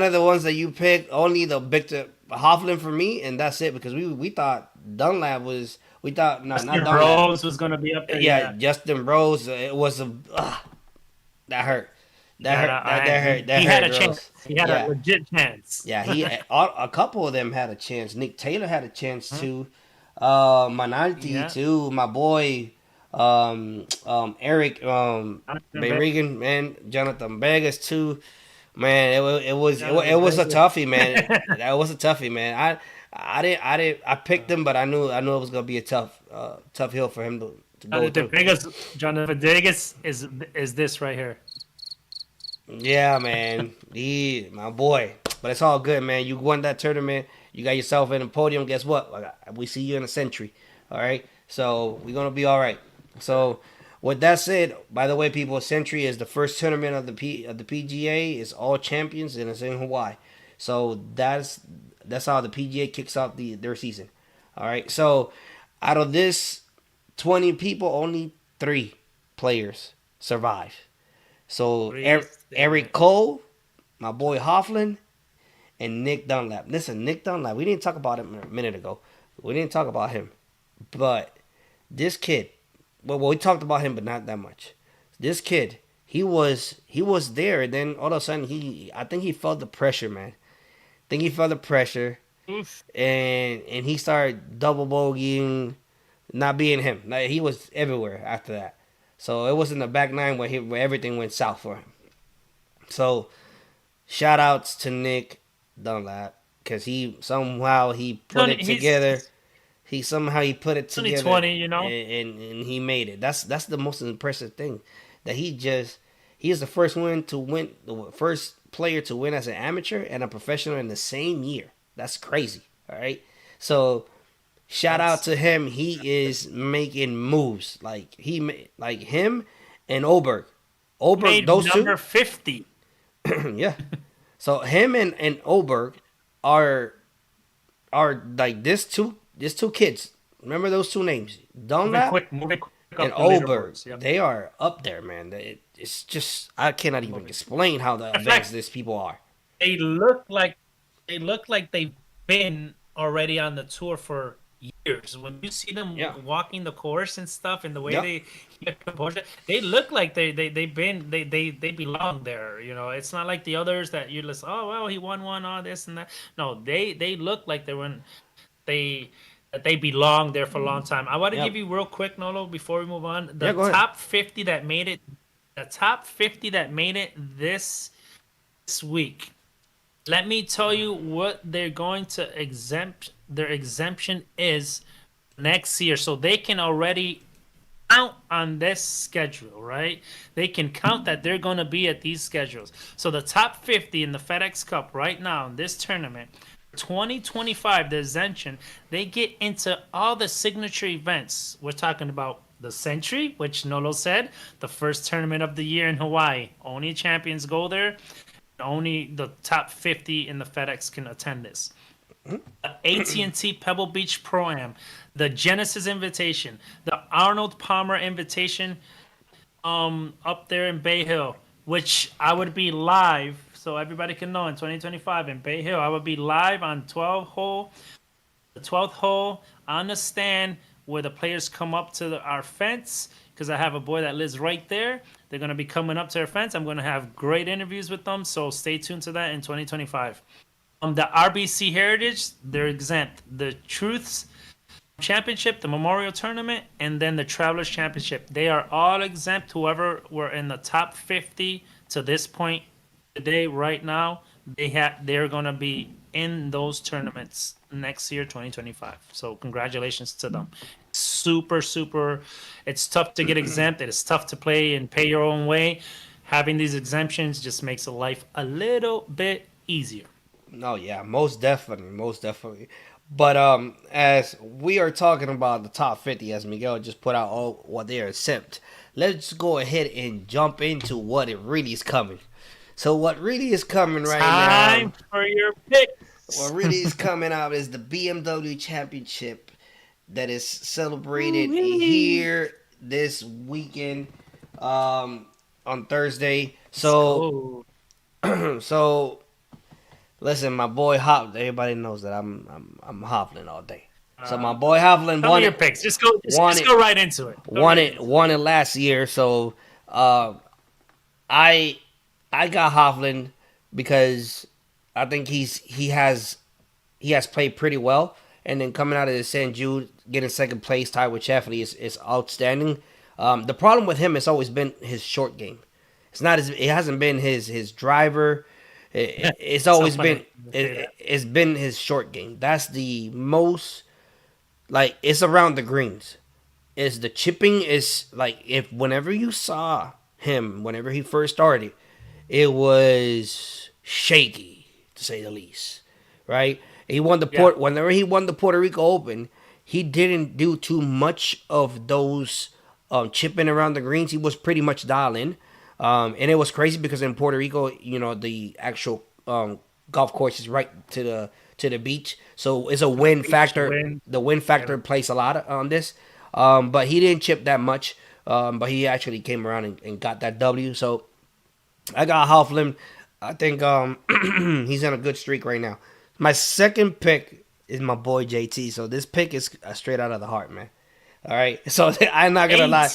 of the ones that you picked. Only the Victor Hovland for me, and that's it. Because we thought Dunlap was. We thought not Dunlap. Rose was gonna be up there. Yeah, Justin Rose. It was that hurt. That hurt. He had a chance. He had a legit chance. Yeah, a couple of them had a chance. Nick Taylor had a chance too. Manalti too. My boy. Eric, Regan, man, Jonathan Vegas too. Man, it was a toughie, man. That was a toughie, man. I picked him, but I knew it was gonna be a tough hill for him to go through. Jonathan Vegas is this right here. Yeah, man. My boy. But it's all good, man. You won that tournament. You got yourself in the podium. Guess what? We see you in a century. All right. So we're gonna be all right. So with that said, by the way, people, Century is the first tournament of the PGA. It's all champions and it's in Hawaii. So that's how the PGA kicks off their season. All right. So out of this 20 people, only 3 players survive. So Eric Cole, my boy Hoffman, and Nick Dunlap. Listen, Nick Dunlap, we didn't talk about him a minute ago. We didn't talk about him. But this kid, well, we talked about him, but not that much. This kid, he was there, and then all of a sudden, I think he felt the pressure, man. I think he felt the pressure, and he started double bogeying, not being him. Like, he was everywhere after that. So it was in the back nine where everything went south for him. So shout outs to Nick Dunlap because he put it together. He put it together. 2020, you know, and he made it. That's the most impressive thing, that he is the first player to win as an amateur and a professional in the same year. That's crazy. All right, so shout out to him. He is making moves like him and Oberg. Those two number 50. Yeah. So him and Oberg are like these two kids. Remember those two names, Dunlap Moving quick and Oberg. Oberg. They are up there, man. It's just I cannot even explain how advanced these people are. They look like they've been already on the tour for years. When you see them walking the course and stuff, and the way they get composure, they look like they belong there. You know, it's not like the others that you're just, oh well, he won one, all this and that. No, they look like they belong there for a long time. I want to give you real quick, Nolo, before we move on, the top 50 that made it. The top 50 that made it this week. Let me tell you what they're going to exempt. Their exemption is next year, so they can already count on this schedule, right? They can count that they're going to be at these schedules. So the top 50 in the FedEx Cup right now in this tournament, 2025, the exemption, they get into all the signature events. We're talking about the Century, which Nolo said, the first tournament of the year in Hawaii. Only champions go there. Only the top 50 in the FedEx can attend this. The AT&T Pebble Beach Pro-Am, the Genesis Invitation, the Arnold Palmer Invitation up there in Bay Hill, which I would be live, so everybody can know, in 2025 in Bay Hill, I would be live on the 12th hole on the stand where the players come up to our fence, because I have a boy that lives right there. They're going to be coming up to our fence. I'm going to have great interviews with them, so stay tuned to that in 2025. The RBC Heritage, they're exempt. The Truths Championship, the Memorial Tournament, and then the Travelers Championship. They are all exempt. Whoever were in the top 50 to this point today, right now, they're going to be in those tournaments next year, 2025. So congratulations to them. Super, it's tough to get exempt. It is tough to play and pay your own way. Having these exemptions just makes life a little bit easier. No, yeah, most definitely. But as we are talking about the top 50, as Miguel just put out all what they are exempt, let's go ahead and jump into what it really is coming. So what really is coming right now? Time for your pick. What really is coming out is the BMW Championship that is celebrated here this weekend on Thursday. So listen, my boy Hop. Everybody knows that I'm hoppling all day. So my boy Hovland won your picks. Just go right into it. Won it last year. So I got Hovland because I think he has played pretty well, and then coming out of the St. Jude, getting second place tied with Chaffley is outstanding. The problem with him has always been his short game. It hasn't been his driver. It's So always been funny you say that. it's been his short game. That's the most, like, it's around the greens. Is the chipping is like, if whenever you saw him whenever he first started, it was shaky to say the least, right? He won the Yeah. whenever he won the Puerto Rico Open, he didn't do too much of those chipping around the greens. He was pretty much dialing, and it was crazy because in Puerto Rico, the actual golf course is right to the beach, so it's a wind factor. wind. The wind factor plays a lot on this, but he didn't chip that much. But he actually came around and got that W. So I got Hovland. I think he's in a good streak right now. My second pick is my boy JT. So this pick is straight out of the heart, man. All right. So I'm not gonna lie.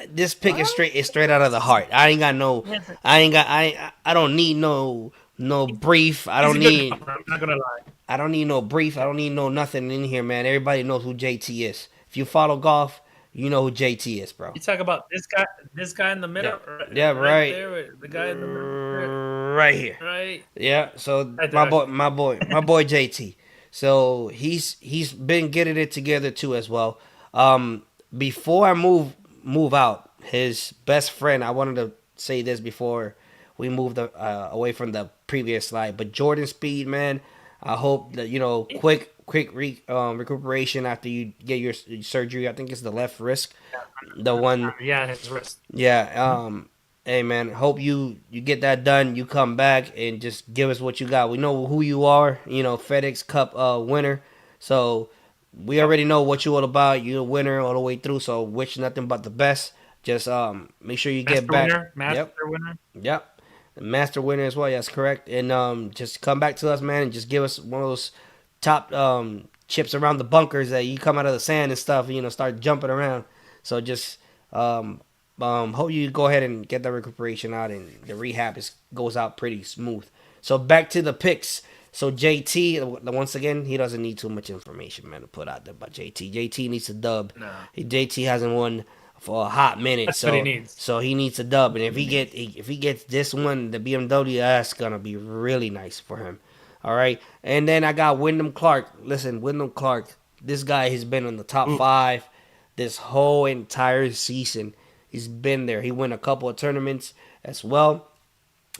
This pick is straight out of the heart. I ain't got no. I don't need no brief. I don't need. I'm not gonna lie. I don't need no brief. I don't need no nothing in here, man. Everybody knows who JT is. If you follow golf, you know who JT is, bro. You talk about this guy in the middle. Yeah, right. There, the guy in the middle. Right here. Right. Yeah. So Right my there. boy JT. So he's been getting it together too as well. Before I move out, his best friend. I wanted to say this before we moved away from the previous slide, but Jordan Speed, man. I hope that quick recuperation after you get your surgery. I think it's the left wrist, the one. Yeah, his wrist. Yeah. Hey man, hope you get that done. You come back and just give us what you got. We know who you are. FedEx Cup winner. So we already know what you're all about. You're a winner all the way through. So wish nothing but the best. Just make sure you get back. Master winner. Yep. Master winner as well. That's correct. And just come back to us, man, and just give us one of those top chips around the bunkers that you come out of the sand and stuff. Start jumping around. So just hope you go ahead and get that recuperation out, and the rehab goes out pretty smooth. So back to the picks. So JT, once again, he doesn't need too much information, man, to put out there about JT. JT needs a dub. No. JT hasn't won for a hot minute, That's so what he needs. So he needs a dub, and if he gets this one, the BMW, that's gonna be really nice for him. All right, and then I got Wyndham Clark. Listen, Wyndham Clark, this guy has been in the top 5 this whole entire season. He's been there. He won a couple of tournaments as well.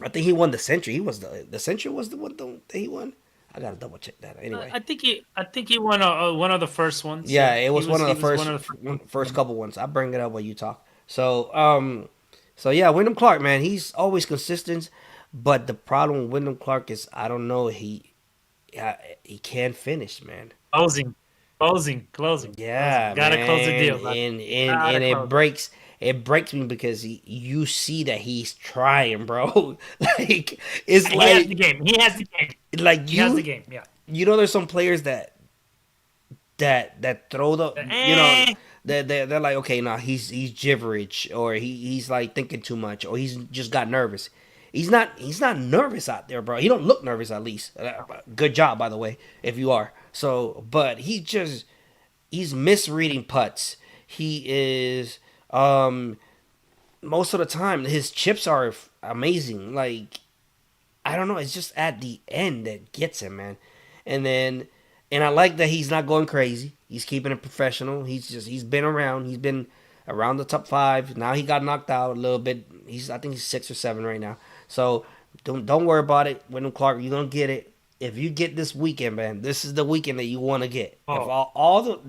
I think he won the Century. He was the Century was the one that he won. I gotta double check that. Anyway, I think he won one of the first ones. yeah, it was one of the first first couple ones. I bring it up while you talk. So yeah, Wyndham Clark, man, he's always consistent, but the problem with Wyndham Clark is I don't know, he can't finish, man. Closing. Yeah, Gotta man. close the deal. And Gotta it breaks me because you see that he's trying, bro. Like it's He like has the game. He has the game. like He has the game. Yeah. there's some players that throw the they're like, okay, nah, he's gibberish, or he's like thinking too much, or he's just got nervous. He's not nervous out there, bro. He don't look nervous, at least. Good job, by the way, if you are. So, but he's misreading putts. He is most of the time his chips are amazing. Like, I don't know, it's just at the end that gets him, man. And I like that he's not going crazy. He's keeping it professional. He's been around. He's been around the top 5. Now he got knocked out a little bit. I think he's 6 or 7 right now. So don't worry about it, Wyndham Clark. You're gonna get it. If you get this weekend, man, this is the weekend that you want to get. Oh. If all the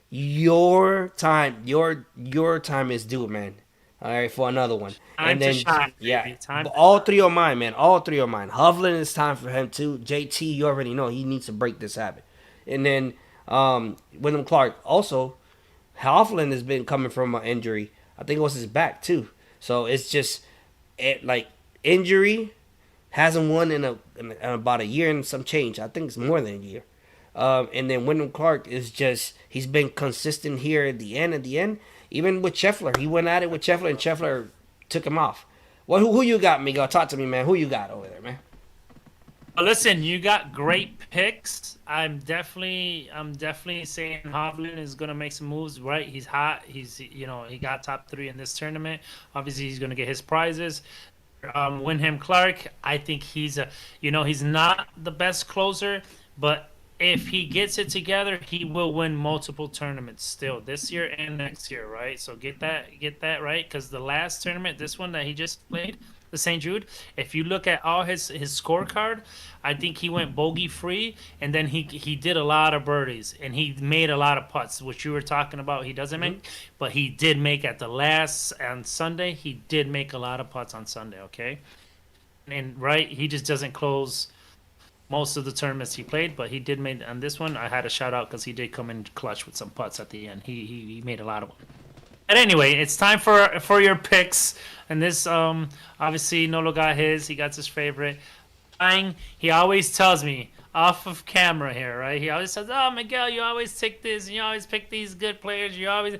your time is due, man. All right, for another one. Time to shine, baby. Yeah, Time to all 3 are mine, man. All 3 are mine. Hovland, it's time for him too. JT, you already know he needs to break this habit. And then Wyndham Clark also. Hovland has been coming from an injury. I think it was his back too. So it's just like injury. Hasn't won in about a year and some change. I think it's more than a year. And then Wyndham Clark is he's been consistent here at the end. Even with Scheffler, he went at it with Scheffler, and Scheffler took him off. Well, who you got, Miguel? Talk to me, man. Who you got over there, man? Listen, you got great picks. I'm definitely saying Hovland is gonna make some moves. Right, he's hot. He got top 3 in this tournament. Obviously, he's gonna get his prizes. Wyndham Clark, I think he's not the best closer, but if he gets it together, he will win multiple tournaments still this year and next year, right? So get that right, because the last tournament, this one that he just played, the St. Jude, if you look at all his scorecard, I think he went bogey free, and then he did a lot of birdies, and he made a lot of putts, which you were talking about. He doesn't make, but he did make at the last on Sunday. He did make a lot of putts on Sunday. Okay, and right, he just doesn't close most of the tournaments he played, but he did make on this one. I had a shout out because he did come in clutch with some putts at the end. He made a lot of them. But anyway, it's time for your picks, and this obviously Nolo got his. He got his favorite. He always tells me off of camera here, right? He always says, "Oh, Miguel, you always take this, and you always pick these good players. You always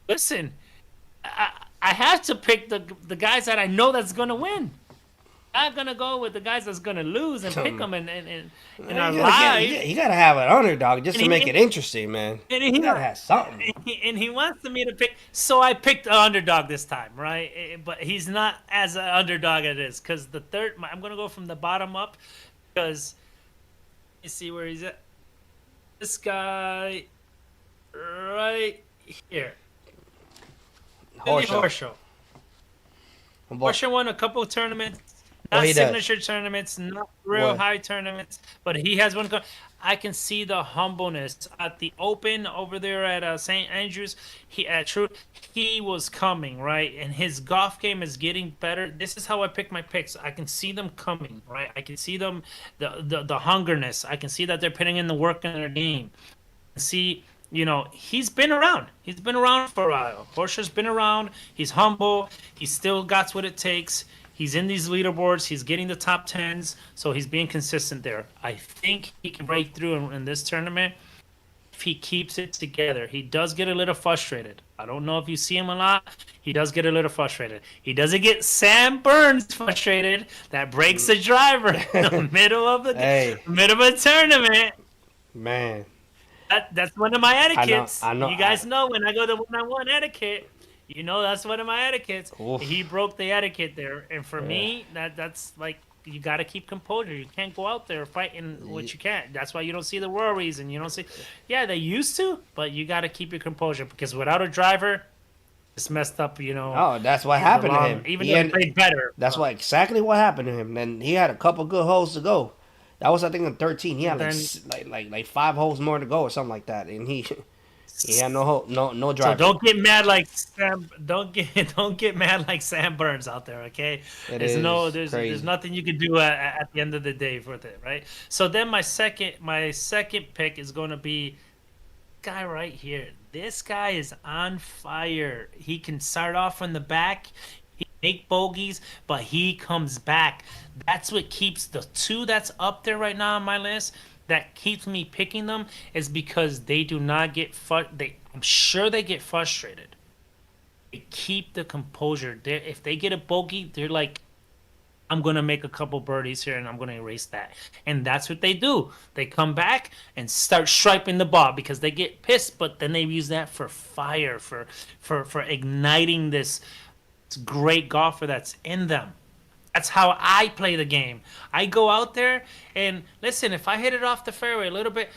listen. I have to pick the guys that I know that's gonna win. I'm gonna go with the guys that's gonna lose and pick them in our live. You gotta have an underdog just to make it interesting, man. And you gotta have something. And he wants me to pick, so I picked an underdog this time, right? But he's not as an underdog as it is, because the third, I'm gonna go from the bottom up, because you see where he's at. This guy right here. Horschel. Horschel won a couple of tournaments. Not signature tournaments, not real high tournaments, but he has one. I can see the humbleness at the Open over there at St. Andrews. He was coming, right, and his golf game is getting better. This is how I pick my picks. I can see them coming, right. I can see them, the hungerness. I can see that they're putting in the work in their game. See, he's been around. He's been around for a while. Horschel's been around. He's humble. He still got what it takes. He's in these leaderboards. He's getting the top 10s, so he's being consistent there. I think he can break through in this tournament if he keeps it together. He does get a little frustrated. I don't know if you see him a lot. He does get a little frustrated. He doesn't get Sam Burns frustrated. That breaks the driver in the middle of a tournament. Man. That's one of my etiquettes. I know. You guys know when I go to one-on-one etiquette. That's one of my etiquettes. Oof. He broke the etiquette there, and for me, that's like, you got to keep composure. You can't go out there fighting what you can't. That's why you don't see the worries, and you don't see. Yeah, they used to, but you got to keep your composure, because without a driver, it's messed up. Oh, that's what happened to him. Even though he played better. That's exactly what happened to him. Then he had a couple good holes to go. That was, I think, in 13. He had like 5 holes more to go or something like that, and he had no driver. So don't get mad like Sam. Don't get mad like Sam Burns out there. Okay, there's nothing you can do at the end of the day with it, right? So then my second pick is going to be guy right here. This guy is on fire. He can start off from the back. He make bogeys, but he comes back. That's what keeps the 2 that's up there right now on my list. That keeps me picking them is because they do not get I'm sure they get frustrated. They keep the composure. If they get a bogey, they're like, I'm going to make a couple birdies here and I'm going to erase that. And that's what they do. They come back and start striping the ball because they get pissed, but then they use that for fire, for igniting this great golfer that's in them. That's how I play the game. I go out there and listen, if I hit it off the fairway a little bit,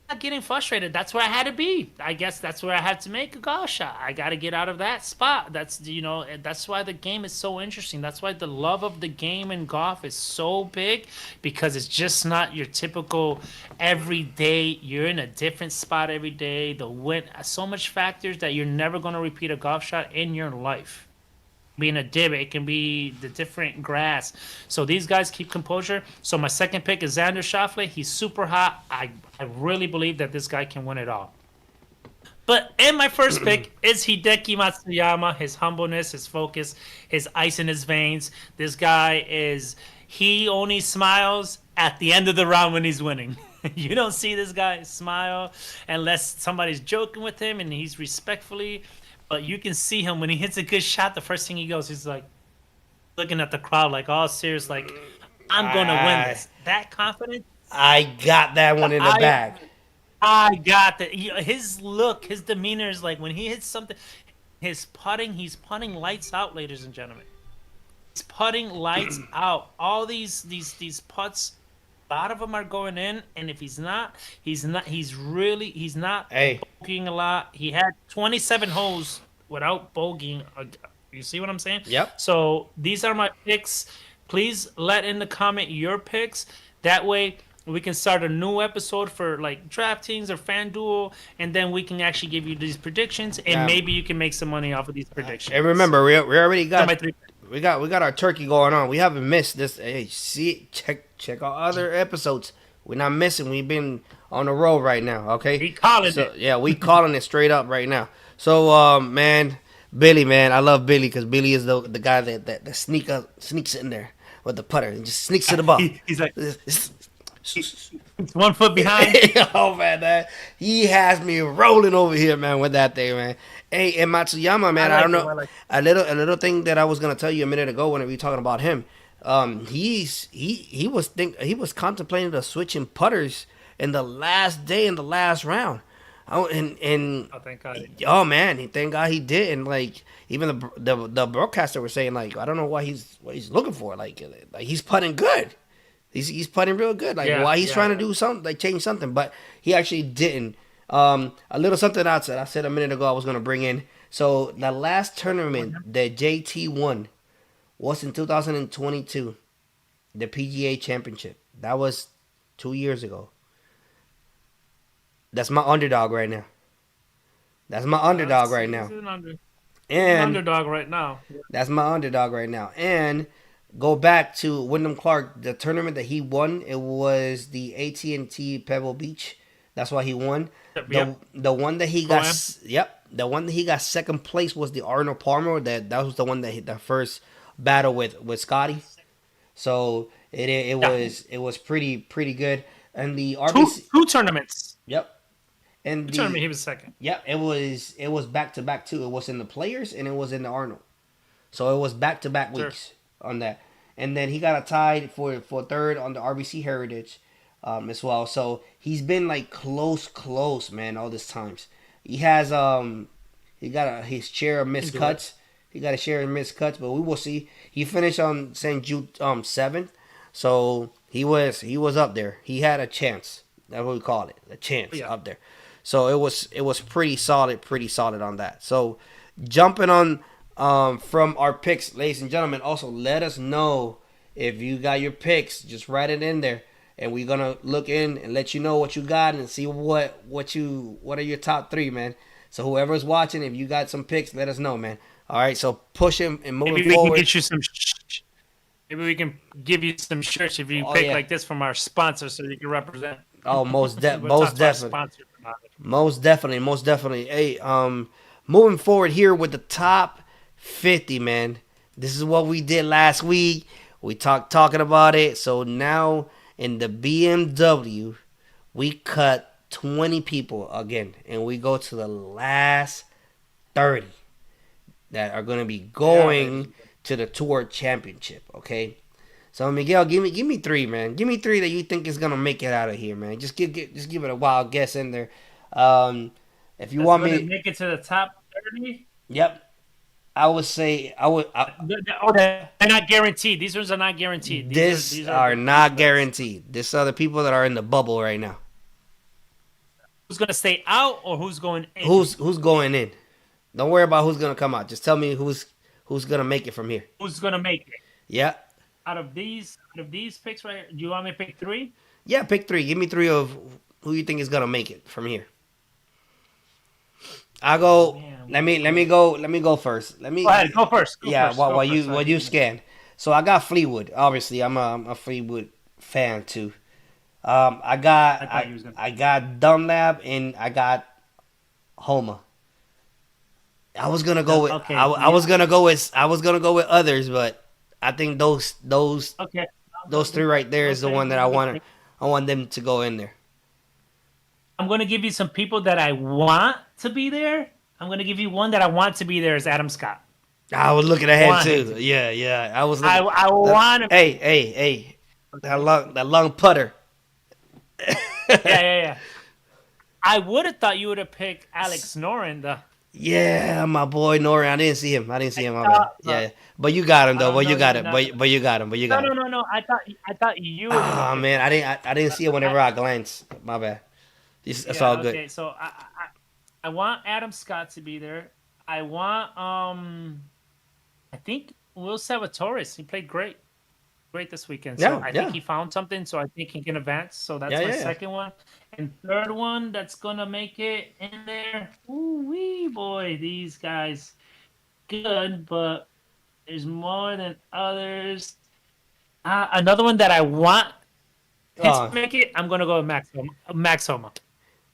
I'm not getting frustrated. That's where I had to be. I guess that's where I had to make a golf shot. I got to get out of that spot. That's why the game is so interesting. That's why the love of the game in golf is so big, because it's just not your typical everyday. You're in a different spot every day. The wind, so much factors that you're never going to repeat a golf shot in your life. Being a divot, it can be the different grass. So these guys keep composure. So my second pick is Xander Schauffele. He's super hot. I really believe that this guy can win it all. But in my first pick is Hideki Matsuyama. His humbleness, his focus, his ice in his veins. This guy he only smiles at the end of the round when he's winning. You don't see this guy smile unless somebody's joking with him and he's respectfully. But you can see him when he hits a good shot. The first thing he goes, he's like looking at the crowd, like all serious, like I'm gonna win this. That confidence. I got that one in the bag. I got that. His look, his demeanor is like when he hits something. He's putting lights out, ladies and gentlemen. He's putting lights out. All these putts, a lot of them are going in, and if he's not Hey. bogeying a lot. He had 27 holes without bogeying. You see what I'm saying? Yep. So these are my picks. Please let in the comment your picks. That way we can start a new episode for like DraftKings or FanDuel, and then we can actually give you these predictions, and maybe you can make some money off of these predictions. And remember, we already got my three. we got our turkey going on. We haven't missed this. Hey, see, check our other episodes. We're not missing. We've been on the road right now. Okay, We calling it. Yeah, we calling it straight up right now. So, man, Billy, man, I love Billy because Billy is the guy that sneaks in there with the putter and just sneaks to the ball. He's like, he's 1 foot behind. Oh man, he has me rolling over here, man, with that thing, man. Hey, and Matsuyama, man, I don't know, a little thing that I was gonna tell you a minute ago when we were talking about him. He was contemplating the switching putters in the last day in the last round. Oh, and Oh, thank God. oh man, thank God he did. And like even the broadcaster was saying like I don't know what he's looking for. Like he's putting good. He's putting real good. Like why he's trying to do something, like change something, but he actually didn't. A little something I said a minute ago I was gonna bring in. So the last tournament that JT won was in 2022, the PGA Championship. That was 2 years ago. That's my underdog right now. That's my underdog right now. And underdog right now. That's my underdog right now. And go back to Wyndham Clark, the tournament that he won. It was the AT&T Pebble Beach. That's why he won. Yep. The one that he got. The one that he got second place was the Arnold Palmer. That was the one that hit the first battle with Scotty. So it was pretty good. And the RBC two tournaments. Yep. And the Tournament he was second. Yep, it was back to back too. It was in the Players and it was in the Arnold. So it was back to back weeks on that. And then he got a tied for third on the RBC Heritage as well. So he's been like close, man, all this times. He has he got his share of missed cuts. He got a share of missed cuts, but we will see. He finished on St. Jude 7th. So he was up there. He had a chance. That's what we call it. A chance up there. So it was pretty solid on that. So jumping on from our picks, ladies and gentlemen, also let us know if you got your picks. Just write it in there, and we're gonna look in and let you know what you got and see what are your top three, man. So whoever's watching, if you got some picks, let us know, man. All right, so push him and moving Maybe we forward. can get you some. Maybe we can give you some shirts if you pick like this from our sponsor, so you can represent. Oh, most definitely. Most definitely. Hey, moving forward here with the top 50, man. This is what we did last week. We talking about it. So now in the BMW, we cut 20 people again, and we go to the last 30 that are going to be going to the Tour Championship. Okay. So Miguel, give me three, man. Give me three that you think is gonna make it out of here, man. Just give it a wild guess in there. If you want me to make it to the top 30. Yep. I would say they're not guaranteed. These ones are not guaranteed. These are not guaranteed. These are the people that are in the bubble right now. Who's gonna stay out or who's going in? Who's going in? Don't worry about who's gonna come out. Just tell me who's gonna make it from here. Who's gonna make it? Yeah. Out of these picks right here, do you want me to pick three? Yeah, pick three. Give me three of who you think is gonna make it from here. I'll go. Let me go first. Go ahead. Go first. While you scan. So I got Fleetwood. Obviously, I'm a Fleetwood fan too. I got Dunlap and I got Homa. I was gonna go with I was gonna go with others, but I think those three right there is the one that I want them to go in there. I'm gonna give you some people that I want to be there. I'm gonna give you one that I want to be there is Adam Scott. I was looking ahead too. Yeah. I was. I want him. Hey. That long putter. Yeah. I would have thought you would have picked Alex Noren, though. Yeah, my boy Nori. I didn't see him. My bad. thought, Yeah, but you got him I though. don't But know you you got did it. not. But you got him. But you got him. No. I thought you were gonna Ah pick. man, I didn't see it whenever I glanced. My bad. It's all good. Okay, so I want Adam Scott to be there. I want I think Will Salvatore. He played great this weekend. So Yeah, I yeah. think he found something. So I think he can advance. So that's Yeah, my yeah. second one. And third one that's gonna make it in there. Ooh wee boy, these guys good, but there's more than others. Another one that I want him Oh. to make it. I'm gonna go with Max Homa.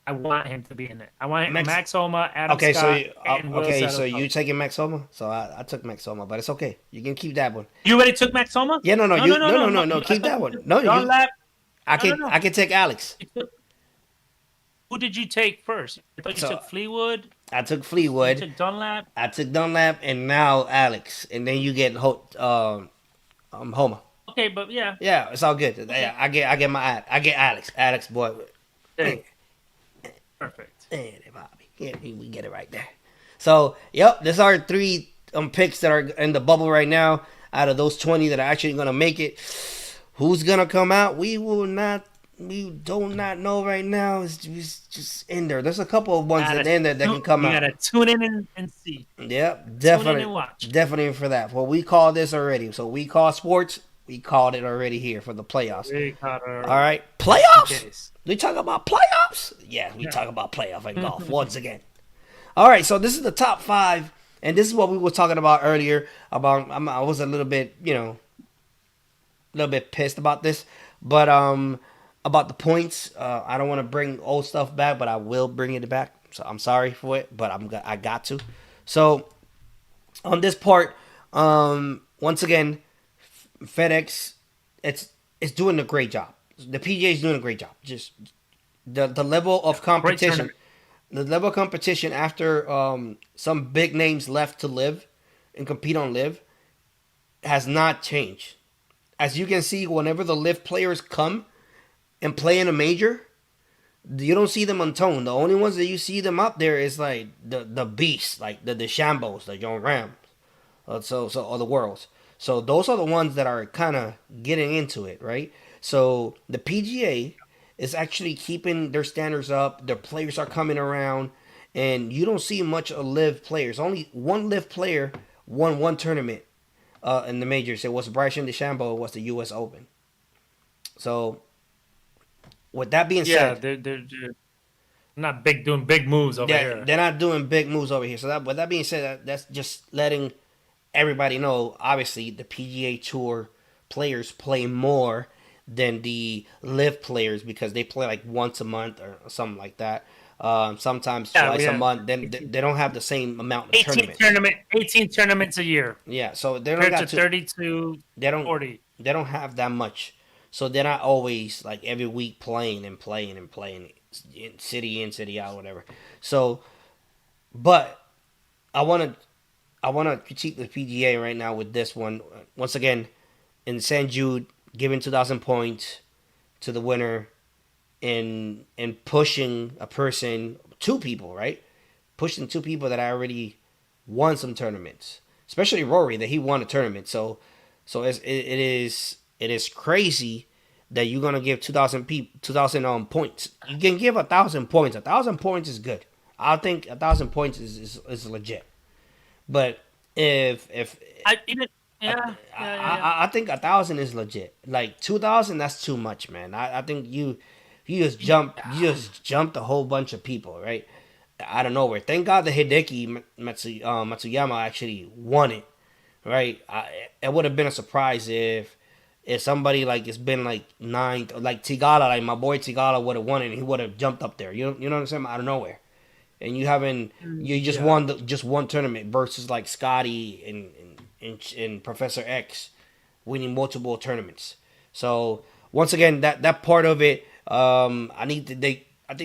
I want him to be in it. I want Max- Max Homa, Adam Okay, Scott, and Will so Salvatore. you taking Max Homa? So I took Max Homa, but it's okay. You can keep that one. You already took Max Homa? Yeah, no. No. Keep that one. No, you. Dunlap. I No, can no. I can take Alex. Who did you take first? I thought you So- took Fleetwood. I took You Fleetwood. took Dunlap. I took Dunlap, and now Alex, and then you get Homa. Okay, but yeah. Yeah, it's all good. Yeah, I get Alex. Alex, boy. There. Perfect. Hey, Bobby. Yeah, we get it right there. So, yep, these are 3 picks that are in the bubble right now. Out of those 20 that are actually gonna make it, who's gonna come out? We do not know right now. It's just in there. There's a couple of ones that in there that can come You out. gotta tune in and see. Yep, Tune in definitely, and watch. definitely for that. Well, we call this already. So we call sports. We called it already here for the playoffs. All right, playoffs. We talk about playoffs. Yeah, we talk about playoff in golf once again. All right, so this is the top 5, and this is what we were talking about earlier. I was a little bit, a little bit pissed about this, but about the points. I don't want to bring old stuff back, but I will bring it back. So I'm sorry for it, but I got to. So on this part, once again, FedEx, it's doing a great job. The PGA is doing a great job. Just the level of competition, after some big names left to live and compete on live has not changed. As you can see, whenever the live players come and play in a major, you don't see them on tone. The only ones that you see them up there is like the beasts, like the Shambos, the John Rams, or the Worlds. So those are the ones that are kind of getting into it, right? So the PGA is actually keeping their standards up. Their players are coming around, and you don't see much of live players. Only one live player won one tournament in the majors. It was Bryson DeChambeau. It was the U.S. Open. So with that being said, they're not doing big moves over here. they're not doing big moves over here. So with that being said, that's just letting everybody know. Obviously, the PGA Tour players play more than the live players because they play like once a month or something like that. Sometimes twice a month. Then they don't have the same amount of tournaments. 18 tournaments a year. Yeah, so they don't Compared got to 32, they don't 40. They don't have that much. So they're not always like every week playing in city in, city out, whatever. So, but I want to critique the PGA right now with this one. Once again, in St. Jude, giving 2,000 points to the winner and pushing two people, right? Pushing 2 people that already won some tournaments, especially Rory, that he won a tournament. So it is crazy that you're gonna give 2,000 points. You can give 1,000 points. 1,000 points is good. I think 1,000 points is legit. But I think 1,000 is legit. Like 2,000, that's too much, man. I think you just jumped a whole bunch of people, right? Out of nowhere. Thank God the Hideki Matsuyama actually won it, right? It would have been a surprise if somebody like it's been like 9th, like Tigala, like my boy Tigala would have won it and he would have jumped up there. You know what I'm saying? Out of nowhere. And you just won just one tournament versus like Scotty and Professor X winning multiple tournaments. So once again, that part of it, I think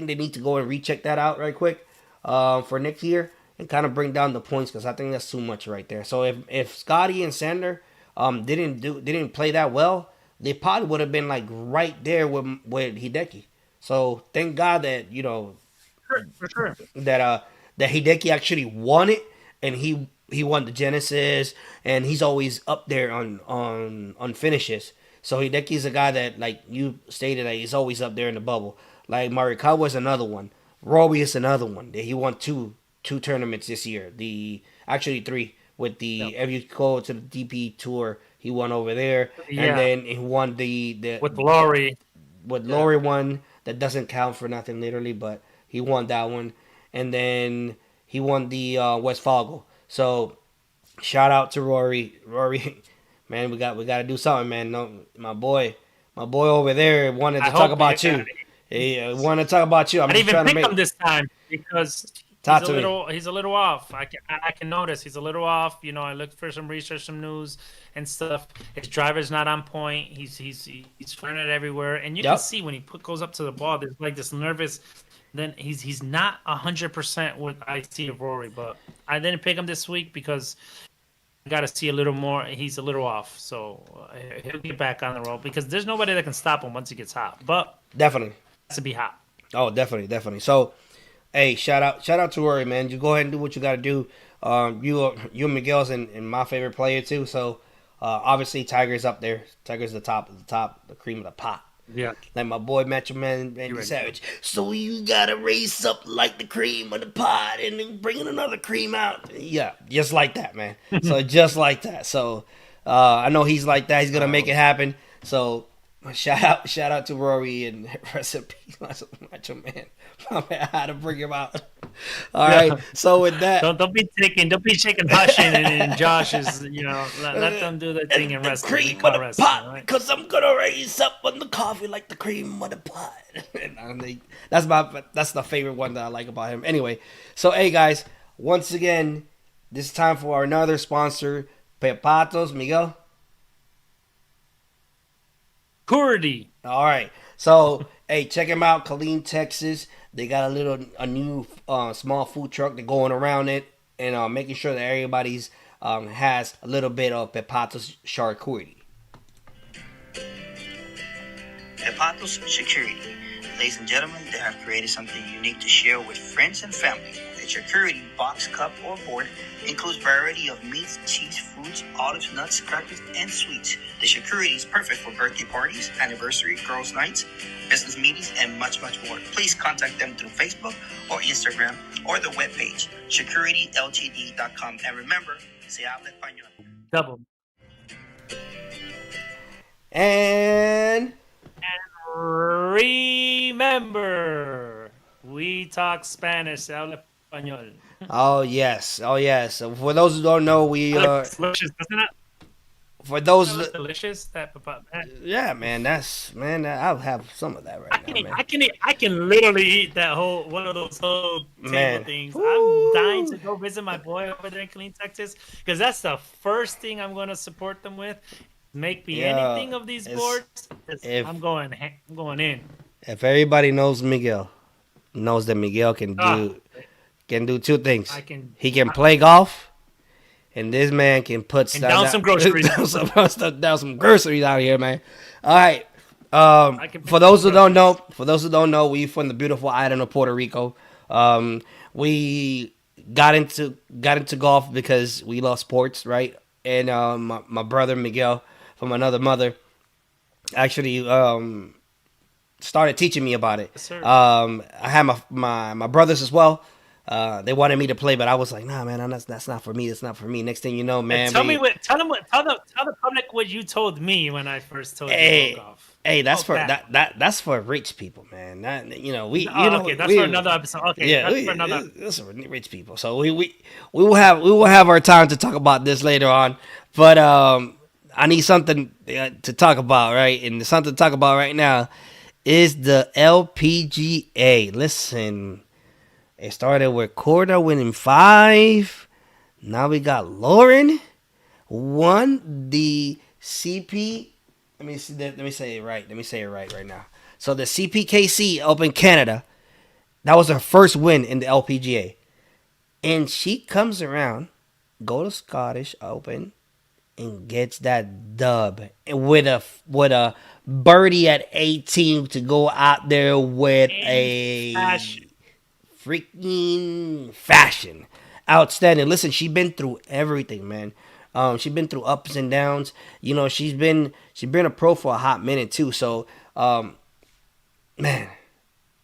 they need to go and recheck that out right quick for next year and kind of bring down the points because I think that's too much right there. So if Scotty and Sander didn't play that well, they probably would have been like right there with Hideki. So thank God that For sure. that Hideki actually won it, and he won the Genesis, and he's always up there on finishes. So Hideki's a guy that, like you stated, like he's always up there in the bubble. Like Marikawa's another one. Roby is another one. He won two tournaments this year. Actually three with the if you go to the DP tour, he won over there, Yeah. and then he won the With Laurie. with Laurie one that doesn't count for nothing literally, but he won that one, and then he won the West Fargo. So shout out to Rory, man, we got to do something, man. No, my boy over there wanted to talk about you. He wanted to talk about you. I didn't even pick him this time because he's a little off. I can notice he's a little off. I looked for some research, some news and stuff. His driver's not on point. He's firing it everywhere, and you can see when he goes up to the ball, there's like this nervous. Then he's not 100% what I see of Rory, but I didn't pick him this week because I got to see a little more. He's a little off, so he'll get back on the road because there's nobody that can stop him once he gets hot. But definitely has to be hot. Oh, definitely. So, hey, shout out to Rory, man. You go ahead and do what you got to do. You and Miguel's and my favorite player too. So, obviously Tiger's up there. Tiger's the cream of the pot. Yeah, like my boy Macho Man Randy Savage. So you gotta race up like the cream of the pot, and then bringing another cream out. Yeah, just like that, man. So just like that. So I know he's like that. He's gonna make it happen. So shout out to Rory and recipe Macho Man. I had to bring him out. All right. So with that, don't be shaking Hushin and Josh is let them do their thing and wrestling. Cream of the pot, right? Because I'm gonna raise up on the coffee like the cream of the pot. And that's the favorite one that I like about him. Anyway, so hey guys, once again, this is time for another sponsor, Pepatos. Miguel. Curdy. All right. So hey, check them out, Killeen, Texas. They got a new small food truck. They're going around it and making sure that everybody's has a little bit of Pepatos charcuterie. Pepatos Charcuterie. Ladies and gentlemen, they have created something unique to share with friends and family. The charcuterie box, cup, or board includes variety of meats, cheese, fruits, olives, nuts, crackers, and sweets. The charcuterie is perfect for birthday parties, anniversary, girls' nights, business meetings, and much, much more. Please contact them through Facebook or Instagram or the webpage, charcuterieltd.com. And remember, se habla español. Double. And remember, we talk Spanish, se habla español. Oh yes. So for those who don't know, we delicious, isn't it? For those delicious that yeah, man, I'll have some of that right now, man. I can literally eat that one of those whole table things. I'm dying to go visit my boy over there in Killeen, Texas, because that's the first thing I'm going to support them with. Make me anything of these boards. I'm going in. If everybody knows Miguel, knows that Miguel can do two things. He can play golf, and this man can put stuff down some groceries. down some groceries out here, man. All right. For those who don't know, we from the beautiful island of Puerto Rico. We got into golf because we love sports, right? And my brother Miguel from another mother actually started teaching me about it. Yes, I had my brothers as well. They wanted me to play, but I was like, nah, man, that's not for me. That's not for me. Next thing you know, man. Tell the public what you told me when I first told you about golf. Hey, that's that's for rich people, man. That's for another episode. Okay, yeah, that's for rich people. So we will have our time to talk about this later on. But I need something to talk about, right? And something to talk about right now is the LPGA. Listen, it started with Korda winning 5. Now we got Lauren won the CP. Let me say it right. Let me say it right now. So the CPKC Open Canada, that was her first win in the LPGA. And she comes around, go to Scottish Open, and gets that dub with a birdie at 18 to go out there with Fashion. a freaking fashion. Outstanding. Listen, she's been through everything, man. She's been through ups and downs. You know, she's been a pro for a hot minute too. So, man,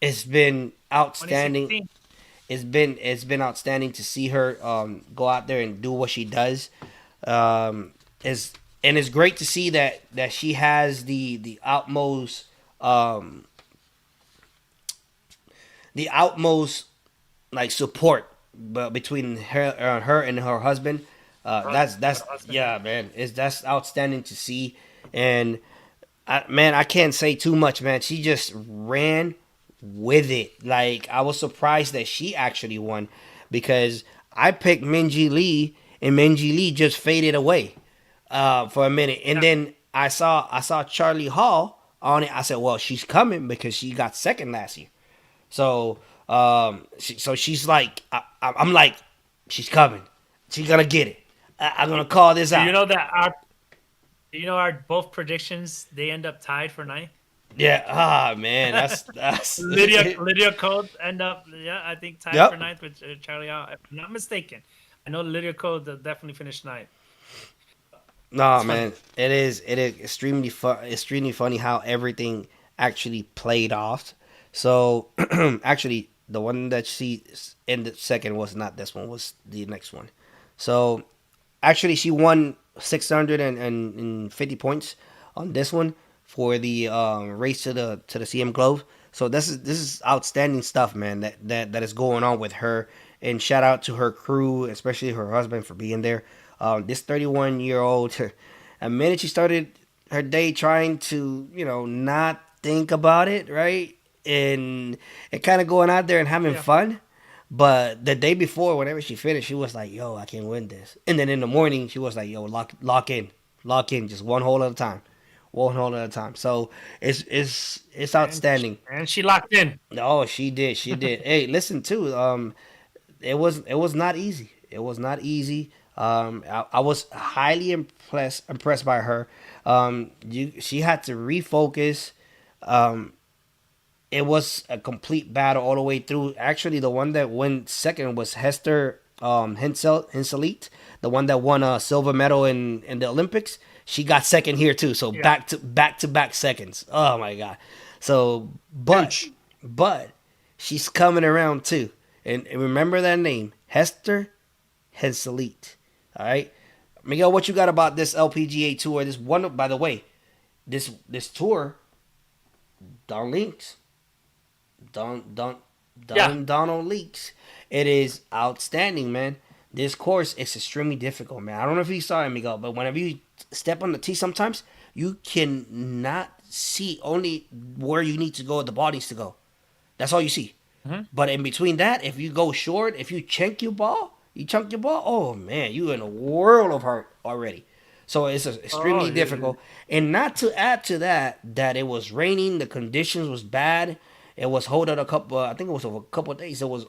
it's been outstanding. 2016. It's been outstanding to see her go out there and do what she does. It's great to see that she has the outmost like support, but between her and her husband. That's yeah, man. That's outstanding to see, and I can't say too much, man. She just ran with it. Like, I was surprised that she actually won, because I picked Minji Lee, and Minji Lee just faded away for a minute, and then I saw Charlie Hall on it. I said, well, she's coming because she got second last year. So she's like, I'm like, she's coming. She's gonna get it. I'm gonna call this out. You know that our both predictions, they end up tied for ninth. Yeah. Ah, man, that's Lydia Code end up, I think tied Yep. for ninth with Charlie Hall. If I'm not mistaken. I know Lydia Code definitely finished ninth. No, man, it is extremely funny how everything actually played off. So actually, the one that she ended second was not this one, was the next one. So actually, she won 650 points on this one for the race to the CM Globe. So this is outstanding stuff, man. That is going on with her. And shout out to her crew, especially her husband, for being there. This 31-year-old, a minute she started her day trying to, not think about it, right? And kind of going out there and having fun. But the day before, whenever she finished, she was like, yo, I can't win this. And then in the morning, she was like, yo, lock in, just one hole at a time. One hole at a time. So it's outstanding. And she locked in. Oh, she did. Hey, listen too. It was not easy. It was not easy. I was highly impressed by her. She had to refocus. It was a complete battle all the way through. Actually, the one that went second was Hester Henseleit, the one that won a silver medal in the Olympics. She got second here too. So back to back seconds. Oh my god. So but she's coming around too. And remember that name, Hester Henseleit. All right, Miguel, what you got about this LPGA tour? This one, by the way, this tour, Don Links, Donald Leaks. It is outstanding, man. This course is extremely difficult, man. I don't know if you saw it, Miguel, but whenever you step on the tee, sometimes you cannot see only where you need to go, the ball needs to go. That's all you see. Mm-hmm. But in between that, if you go short, if you chunk your ball, oh man, you in a world of hurt already. So it's extremely difficult. And not to add to that it was raining, the conditions was bad. It was hold out a couple. I think it was over a couple of days. It was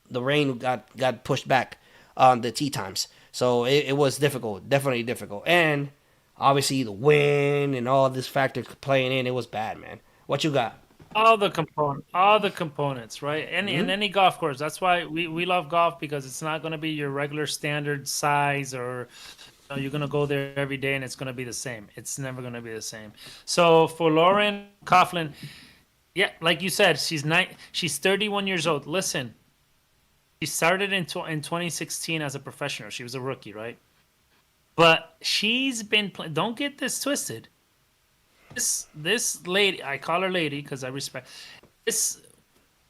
the rain got pushed back on the tee times. So it was difficult, definitely difficult. And obviously the wind and all this factor playing in, it was bad, man. What you got? All the components, right? In any golf course. That's why we love golf, because it's not going to be your regular standard size, or you're going to go there every day and it's going to be the same. It's never going to be the same. So for Lauren Coughlin, yeah, like you said, she's 31 years old. Listen, she started in 2016 as a professional. She was a rookie, right? But she's been don't get this twisted. This lady, I call her lady because I respect this.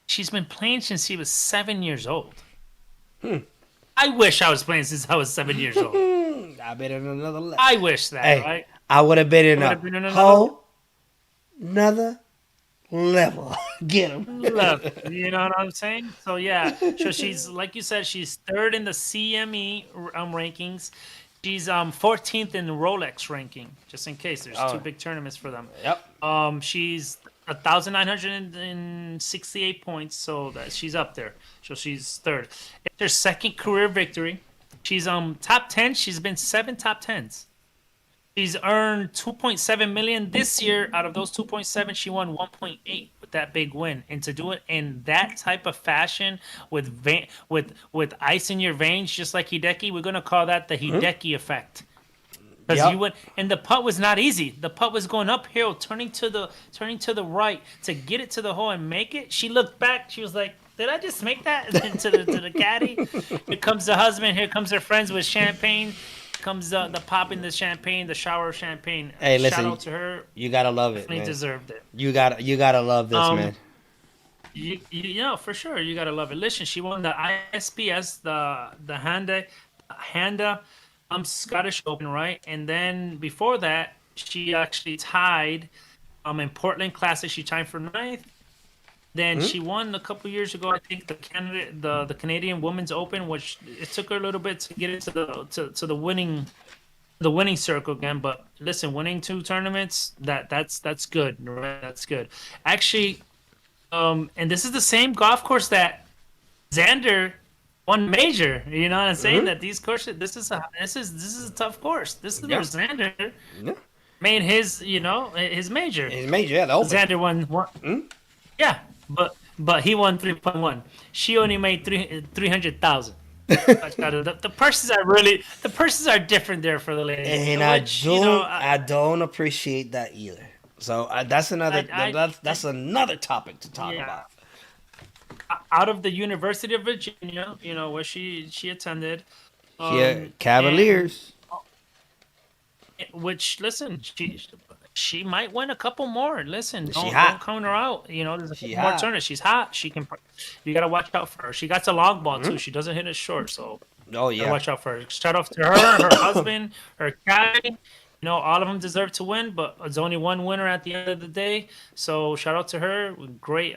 She's been playing since she was 7 years old. I wish I was playing since I was 7 years old. I've been in another level. I wish that, right? I would have been in another level. Get him. You know what I'm saying? So yeah, so she's, like you said, she's third in the CME rankings. She's 14th in the Rolex ranking, just in case. There's two big tournaments for them. Yep. She's 1,968 points, so that she's up there. So she's third. It's her second career victory. She's top 10. She's been 7 top 10s. She's earned 2.7 million this year. Out of those 2.7, she won 1.8 with that big win. And to do it in that type of fashion with with ice in your veins, just like Hideki, we're gonna call that the Hideki effect. Because Yep. you went, and the putt was not easy. The putt was going uphill, turning to the right to get it to the hole and make it. She looked back. She was like, "Did I just make that?" And to the caddy. Here comes the husband. Here comes her friends with champagne. Comes the popping the champagne, the shower of champagne. Hey, listen, Shout out to her. You gotta love it, Definitely man. deserved it. You gotta love this, man. You know, for sure, you gotta love it. Listen, she won the ISPS, the Handa Scottish Open, right? And then before that, she actually tied in Portland Classic. She tied for ninth. Then she won a couple years ago, I think, the Canadian Women's Open, which it took her a little bit to get into the winning circle again. But listen, winning 2 tournaments, that's good, right? That's good. Actually, and this is the same golf course that Xander won major. You know what I'm saying? That these courses, this is a tough course. This is where Xander made his major. His major, yeah, the Open. Xander won. Yeah, but he won 3.1. She only made 300,000. The purses are different there for the ladies. And I don't appreciate that either. So that's another that's another topic to talk about. Out of the University of Virginia, where she attended. Cavaliers. Which, listen, she might win a couple more. Listen, don't count her out. There's a couple more tournaments. She's hot. You gotta watch out for her. She got a long ball too. She doesn't hit it short, so watch out for her. Shout out to her, her husband, her caddy. All of them deserve to win, but there's only one winner at the end of the day. So shout out to her. Great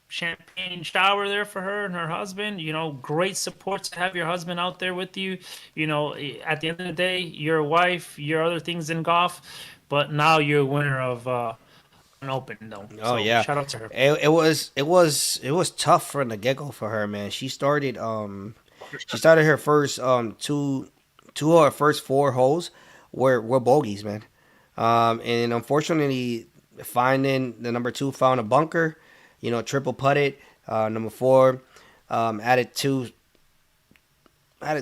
champagne shower there for her and her husband. Great support to have your husband out there with you. At the end of the day, your wife, your other things in golf, but now you're a winner of an Open though. Oh, yeah. Shout out to her. It was tough from the get-go for her, man. She started her first two of her first 4 holes were bogeys, man. And unfortunately, finding the number 2 found a bunker, triple putted. Number 4 added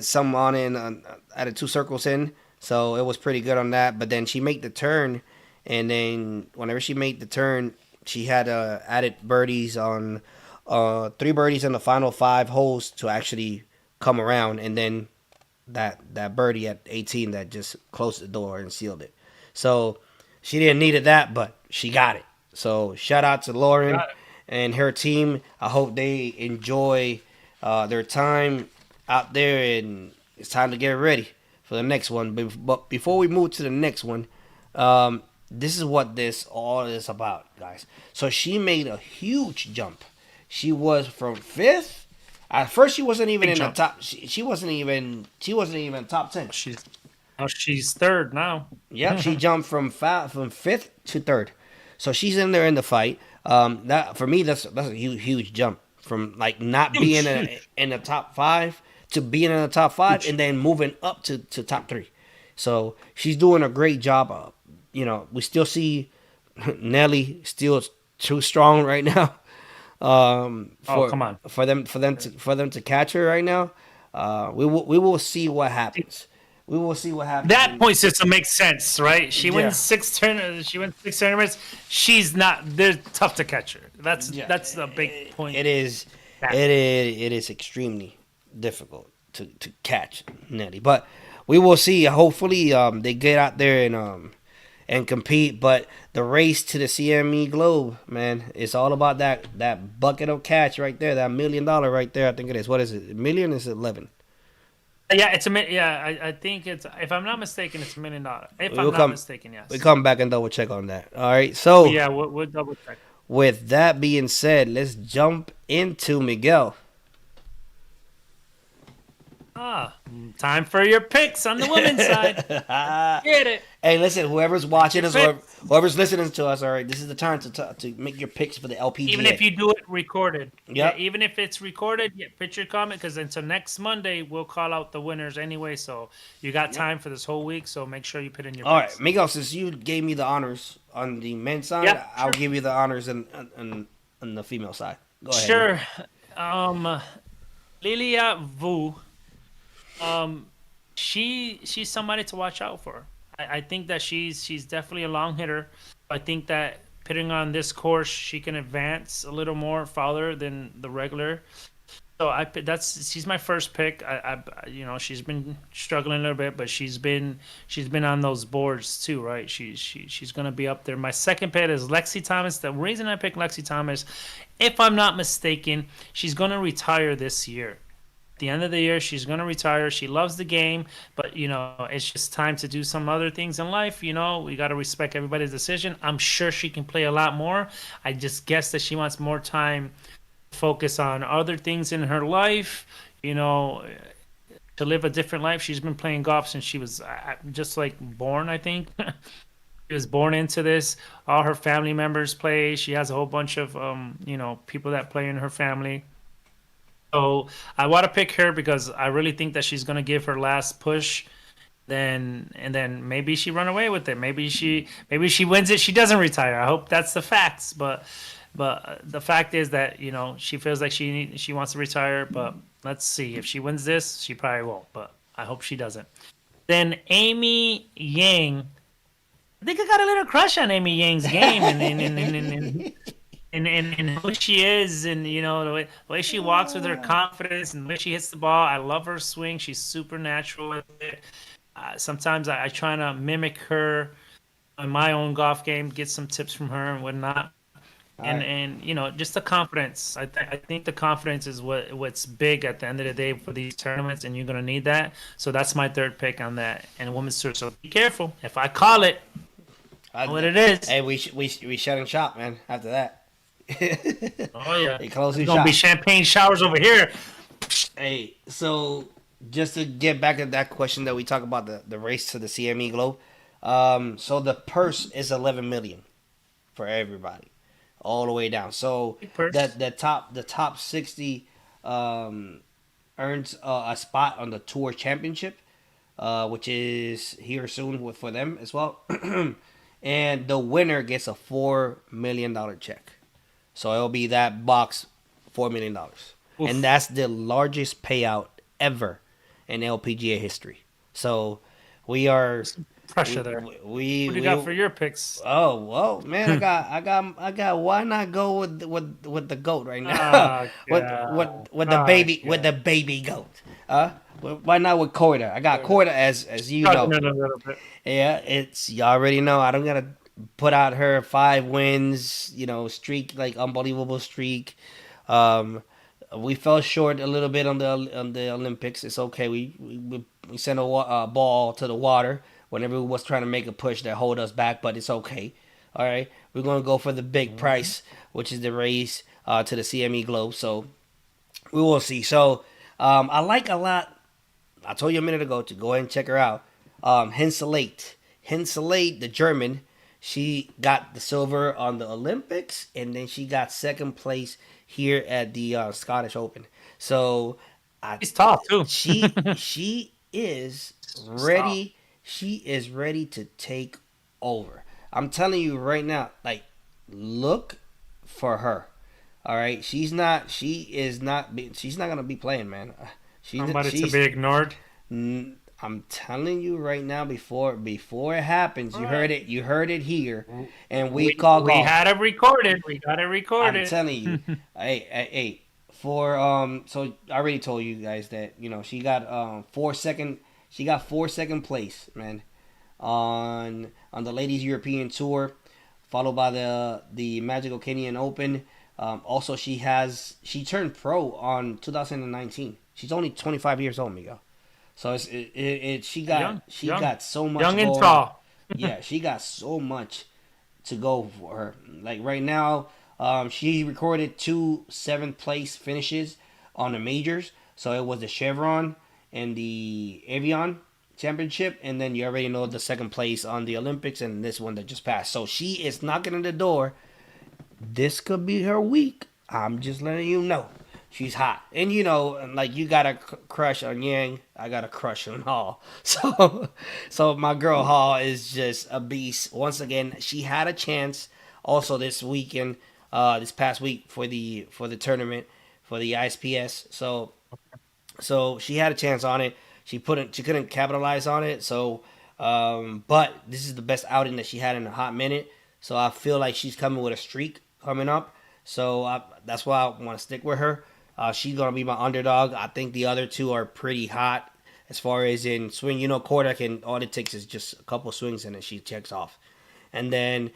some on in, added 2 circles in, so it was pretty good on that. But then she made the turn, and then whenever she made the turn, she had added birdies on 3 birdies in the final 5 holes to actually come around, and then that birdie at 18 that just closed the door and sealed it. So she didn't need that, but she got it. So shout out to Lauren and her team. I hope they enjoy their time out there, and it's time to get ready for the next one. But before we move to the next one, this is what this all is about, guys. So she made a huge jump. She was from 5th. At first, she wasn't even in the top. She wasn't even top 10. She's 3rd now. Yep, she jumped from 5th to 3rd. So she's in there in the fight. That for me, that's a huge jump from like not being in the top 5 to being in the top 5 and then moving up to top 3. So she's doing a great job. We still see Nelly still too strong right now. Come on. For them to catch her right now, we will see what happens. We will see what happens. That point system makes sense, right? She wins 6 tournaments. She wins 6 tournaments. She's not. They're tough to catch her. That's the big point. It is. It is extremely difficult to catch Nelly, but we will see. Hopefully, they get out there and compete. But the race to the CME Globe, man, it's all about that bucket of cash right there, that $1 million right there. I think it is. What is it? $1 million is 11. Yeah, it's I think it's. If I'm not mistaken, it's $1 million. If I'm not mistaken, yes. We come back and double check on that. All right. So yeah, we'll double check. With that being said, let's jump into Miguel. Time for your picks on the women's side. Get it. Hey, listen, whoever's watching us or picks. whoever's listening to us, all right, this is the time to make your picks for the LPGA. Even if you do it recorded. Yeah, Yep. even if it's recorded, put your comment because until next Monday, we'll call out the winners anyway. So you got time for this whole week. So make sure you put in your All picks. right, Miguel, since you gave me the honors on the men's side, Yeah, I'll sure. give you the honors on the female side. Go ahead. Sure. Lilia Vu. She's somebody to watch out for. I think that she's definitely a long hitter. I think that putting on this course, she can advance a little more farther than the regular. So she's my first pick. She's been struggling a little bit, but she's been on those boards too, right? She's gonna be up there. My second pick is Lexi Thomas. The reason I picked Lexi Thomas, if I'm not mistaken, she's gonna retire this year. At the end of the year, she's going to retire. She loves the game, but, it's just time to do some other things in life. We got to respect everybody's decision. I'm sure she can play a lot more. I just guess that she wants more time to focus on other things in her life, to live a different life. She's been playing golf since she was just like born, I think. She was born into this. All her family members play. She has a whole bunch of, people that play in her family. So I want to pick her because I really think that she's going to give her last push. Then maybe she run away with it. Maybe she wins it. She doesn't retire. I hope that's the facts. But the fact is that she feels like she wants to retire. But let's see if she wins this. She probably won't. But I hope she doesn't. Then Amy Yang. I think I got a little crush on Amy Yang's game and who she is, and the way she walks with her confidence and the way she hits the ball. I love her swing. She's super natural with it. Sometimes I try to mimic her in my own golf game, get some tips from her and whatnot. And just the confidence. I think the confidence is what's big at the end of the day for these tournaments, and you're gonna need that. So that's my third pick on that. And women's tour. So be careful. If I call it, what it is. Hey, we shutting shop, man. After that. Oh yeah, They close it's gonna be champagne showers over here. Hey, so just to get back to that question that we talked about the race to the CME Globe. So the purse is 11 million for everybody, all the way down. So that the top 60 earns a spot on the Tour Championship, which is here soon for them as well. And the winner gets a $4 million check. So it'll be that box, $4 million. Oof. And that's the largest payout ever in LPGA history. So we are pressure there. What do you got for your picks? Oh, well, man, I got. Why not go with the goat right now? with the baby goat? Why not with Korda? I got Korda as you know. Yeah, you already know. I don't gotta put out her 5 wins, streak, like unbelievable streak. We fell short a little bit on the Olympics. It's okay. We sent a ball to the water whenever we was trying to make a push that hold us back, but it's okay. All right, we're gonna go for the big price, which is the race to the CME Globe. So we will see. So I like a lot. I told you a minute ago to go ahead and check her out. Henseleit, the German. She got the silver on the Olympics, and then she got second place here at the Scottish Open. So she's tough too. she is ready. She is ready to take over. I'm telling you right now. Like, look for her. All right, she's not gonna be playing, man. Somebody to be ignored. I'm telling you right now, before it happens, you heard it here, and we had it recorded. We got it recorded. I'm telling you, hey, so I already told you guys that she got 4 second place, man, on the Ladies European Tour, followed by the Magical Canyon Open. Also, she turned pro on 2019. She's only 25 years old, Miguel. So she got so much young and tall. Yeah, she got so much to go for her. Like right now, she recorded 2 7th place finishes on the majors. So it was the Chevron and the Avion. championship, and then you already know the second place on the Olympics and this one that just passed. So she is knocking on the door. This could be her week. I'm just letting you know. She's hot. And you know, like you got a crush on Yang, I got a crush on Hall. So my girl Hall is just a beast. Once again, she had a chance also this weekend, this past week for the tournament for the ISPS. So she had a chance on it. She couldn't capitalize on it. So but this is the best outing that she had in a hot minute. So I feel like she's coming with a streak coming up. So that's why I want to stick with her. She's gonna be my underdog. I think the other two are pretty hot as far as in swing. You know, Korda all it takes is just a couple swings and then she checks off. And then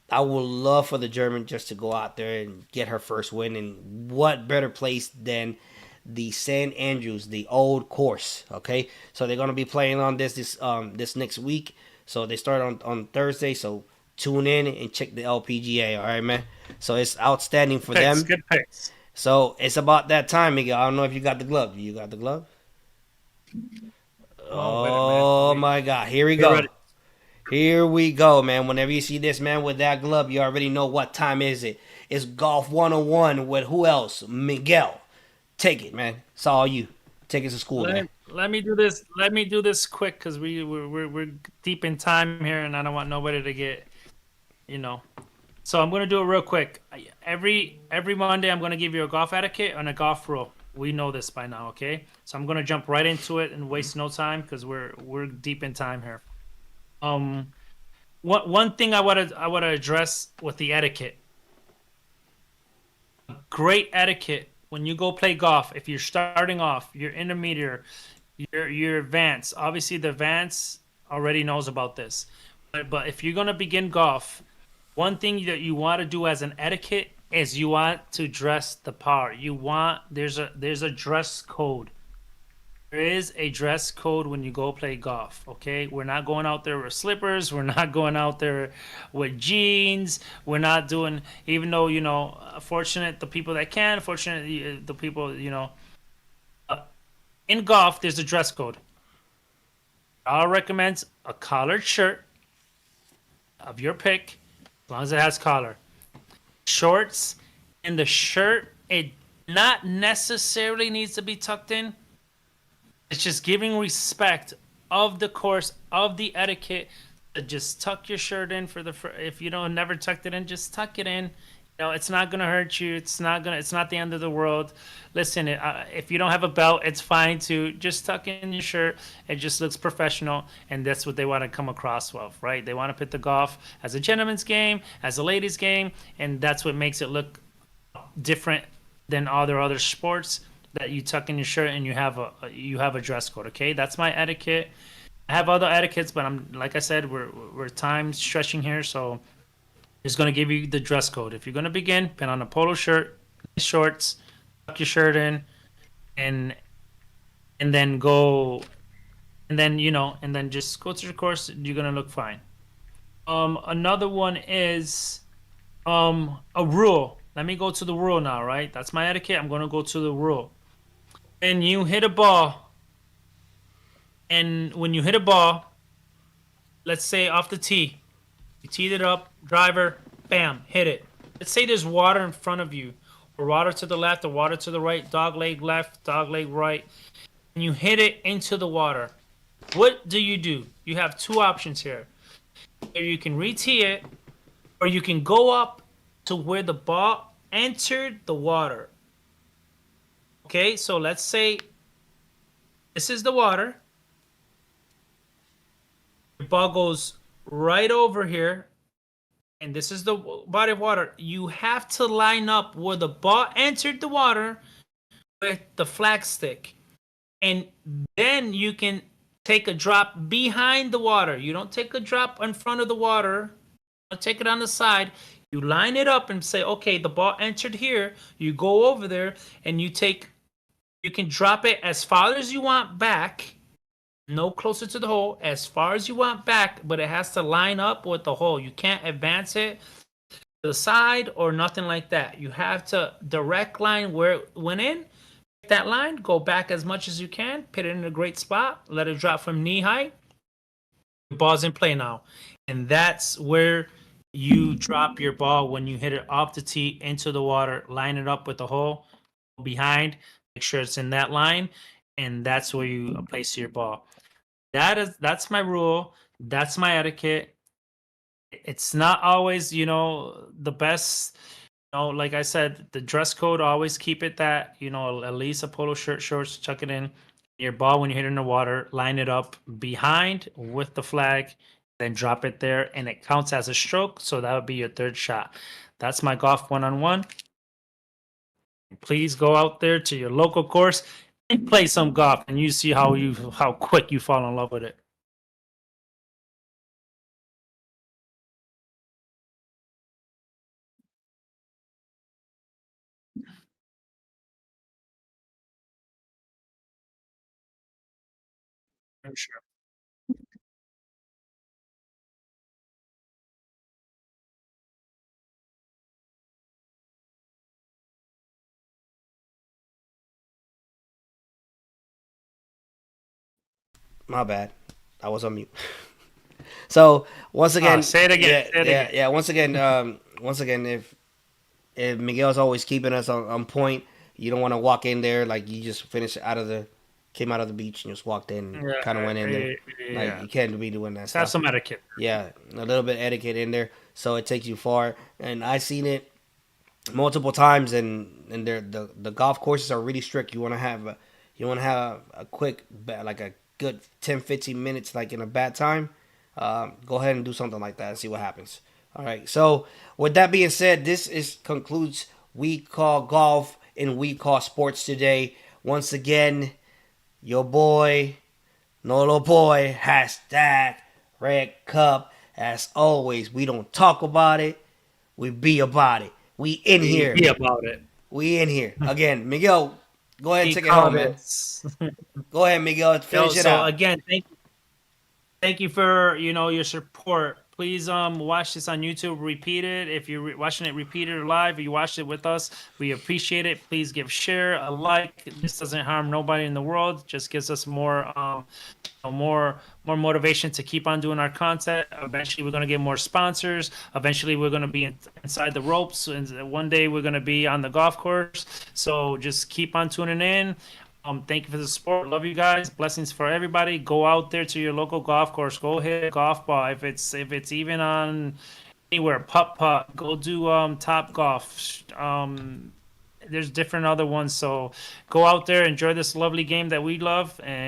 I would love for the German just to go out there and get her first win. And what better place than the St. Andrews, the old course. Okay, so they're gonna be playing on this next week. So they start on Thursday. So tune in and check the LPGA. All right, man. So it's outstanding for them. Good picks. So it's about that time, Miguel. I don't know if you got the glove. You got the glove? Oh my God! Here we go. Here we go, man. Whenever you see this man with that glove, you already know what time is it. It's Golf 101 with who else? Miguel. Take it, man. It's all you. Take it to school, man. Let me do this. Let me do this quick because we're deep in time here, and I don't want nobody to get, you know. So I'm gonna do it real quick. Every Monday, I'm gonna give you a golf etiquette and a golf rule. We know this by now, okay? So I'm gonna jump right into it and waste no time because we're deep in time here. One thing I wanna address with the etiquette. Great etiquette when you go play golf. If you're starting off, you're intermediate, you're advanced. Obviously, the advanced already knows about this, but if you're gonna begin golf, one thing that you want to do as an etiquette is you want to dress the part. There's a dress code. There is a dress code when you go play golf, okay? We're not going out there with slippers. We're not going out there with jeans. We're not doing, even though, you know, fortunate the people that can, fortunate the people, you know. In golf, there's a dress code. I'll recommend a collared shirt of your pick, as long as it has collar. Shorts, and the shirt, it not necessarily needs to be tucked in. It's just giving respect of the course, of the etiquette. Just tuck your shirt in if you don't never tucked it in, just tuck it in. You know, it's not gonna hurt you. It's not the end of the world. Listen, if you don't have a belt, it's fine too. Just tuck in your shirt. It just looks professional, and that's what they want to come across with, right? They want to put the golf as a gentleman's game, as a ladies' game, and that's what makes it look different than all their other sports. That you tuck in your shirt and you have a dress code. Okay, that's my etiquette. I have other etiquettes, but like I said, we're time stretching here, so just gonna give you the dress code. If you're gonna begin, put on a polo shirt, shorts, tuck your shirt in, and then go, and then just go to your course. You're gonna look fine. Another one is a rule. Let me go to the rule now, right? That's my etiquette. I'm gonna go to the rule. And you hit a ball, and when you hit a ball, let's say off the tee, you teed it up, driver, bam, hit it. Let's say there's water in front of you, or water to the left, or water to the right, dog leg left, dog leg right, and you hit it into the water. What do? You have two options here. Either you can re-tee it, or you can go up to where the ball entered the water. Okay, so let's say this is the water. The ball goes right over here, and this is the body of water. You have to line up where the ball entered the water with the flag stick, and then you can take a drop behind the water. You don't take a drop in front of the water. Don't take it on the side. You line it up and say, okay, the ball entered here. You go over there, and you can drop it as far as you want back, no closer to the hole, as far as you want back, but it has to line up with the hole. You can't advance it to the side or nothing like that. You have to direct line where it went in, pick that line, go back as much as you can, put it in a great spot, let it drop from knee height. The ball's in play now. And that's where you drop your ball when you hit it off the tee into the water, line it up with the hole behind, make sure it's in that line, and that's where you place your ball. That's my rule. That's my etiquette. It's not always, the best. Like I said, the dress code, always keep it that, at least a polo shirt, shorts, chuck it in. Your ball, when you hit it in the water, line it up behind with the flag, then drop it there, and it counts as a stroke, so that would be your third shot. That's my golf one-on-one. Please go out there to your local course and play some golf, and you see how quick you fall in love with it. I'm sure. My bad. I was on mute. So once again, Say it again. yeah, Say it yeah, again. yeah. Once again, if Miguel's always keeping us on point, you don't want to walk in there like you just came out of the beach and just walked in, and kind of went in there. Like you can't be doing that Let's have stuff. some etiquette. Yeah, a little bit of etiquette in there, so it takes you far. And I've seen it multiple times, and the golf courses are really strict. You want to have a quick, like a good 10, 15 minutes, like in a bad time. Go ahead and do something like that and see what happens. All right. So with that being said, this concludes We Call Golf and We Call Sports today. Once again, your boy, Nolo Boy, hashtag Red Cup. As always, we don't talk about it. We be about it. We in here. Be about it. We in here. Again, Miguel, go ahead and take it home, man. Go ahead, Miguel. Finish it out. Again, thank you for your support. Please watch this on YouTube, repeat it. If you're watching it repeated or live, or you watched it with us, we appreciate it. Please share, a like. This doesn't harm nobody in the world. Just gives us more motivation to keep on doing our content. Eventually, we're going to get more sponsors. Eventually, we're going to be inside the ropes, and one day we're going to be on the golf course. So just keep on tuning in. Thank you for the support. Love you guys. Blessings for everybody. Go out there to your local golf course. Go hit a golf ball. If it's even on anywhere, putt. Go do Top Golf. There's different other ones. So go out there, enjoy this lovely game that we love, and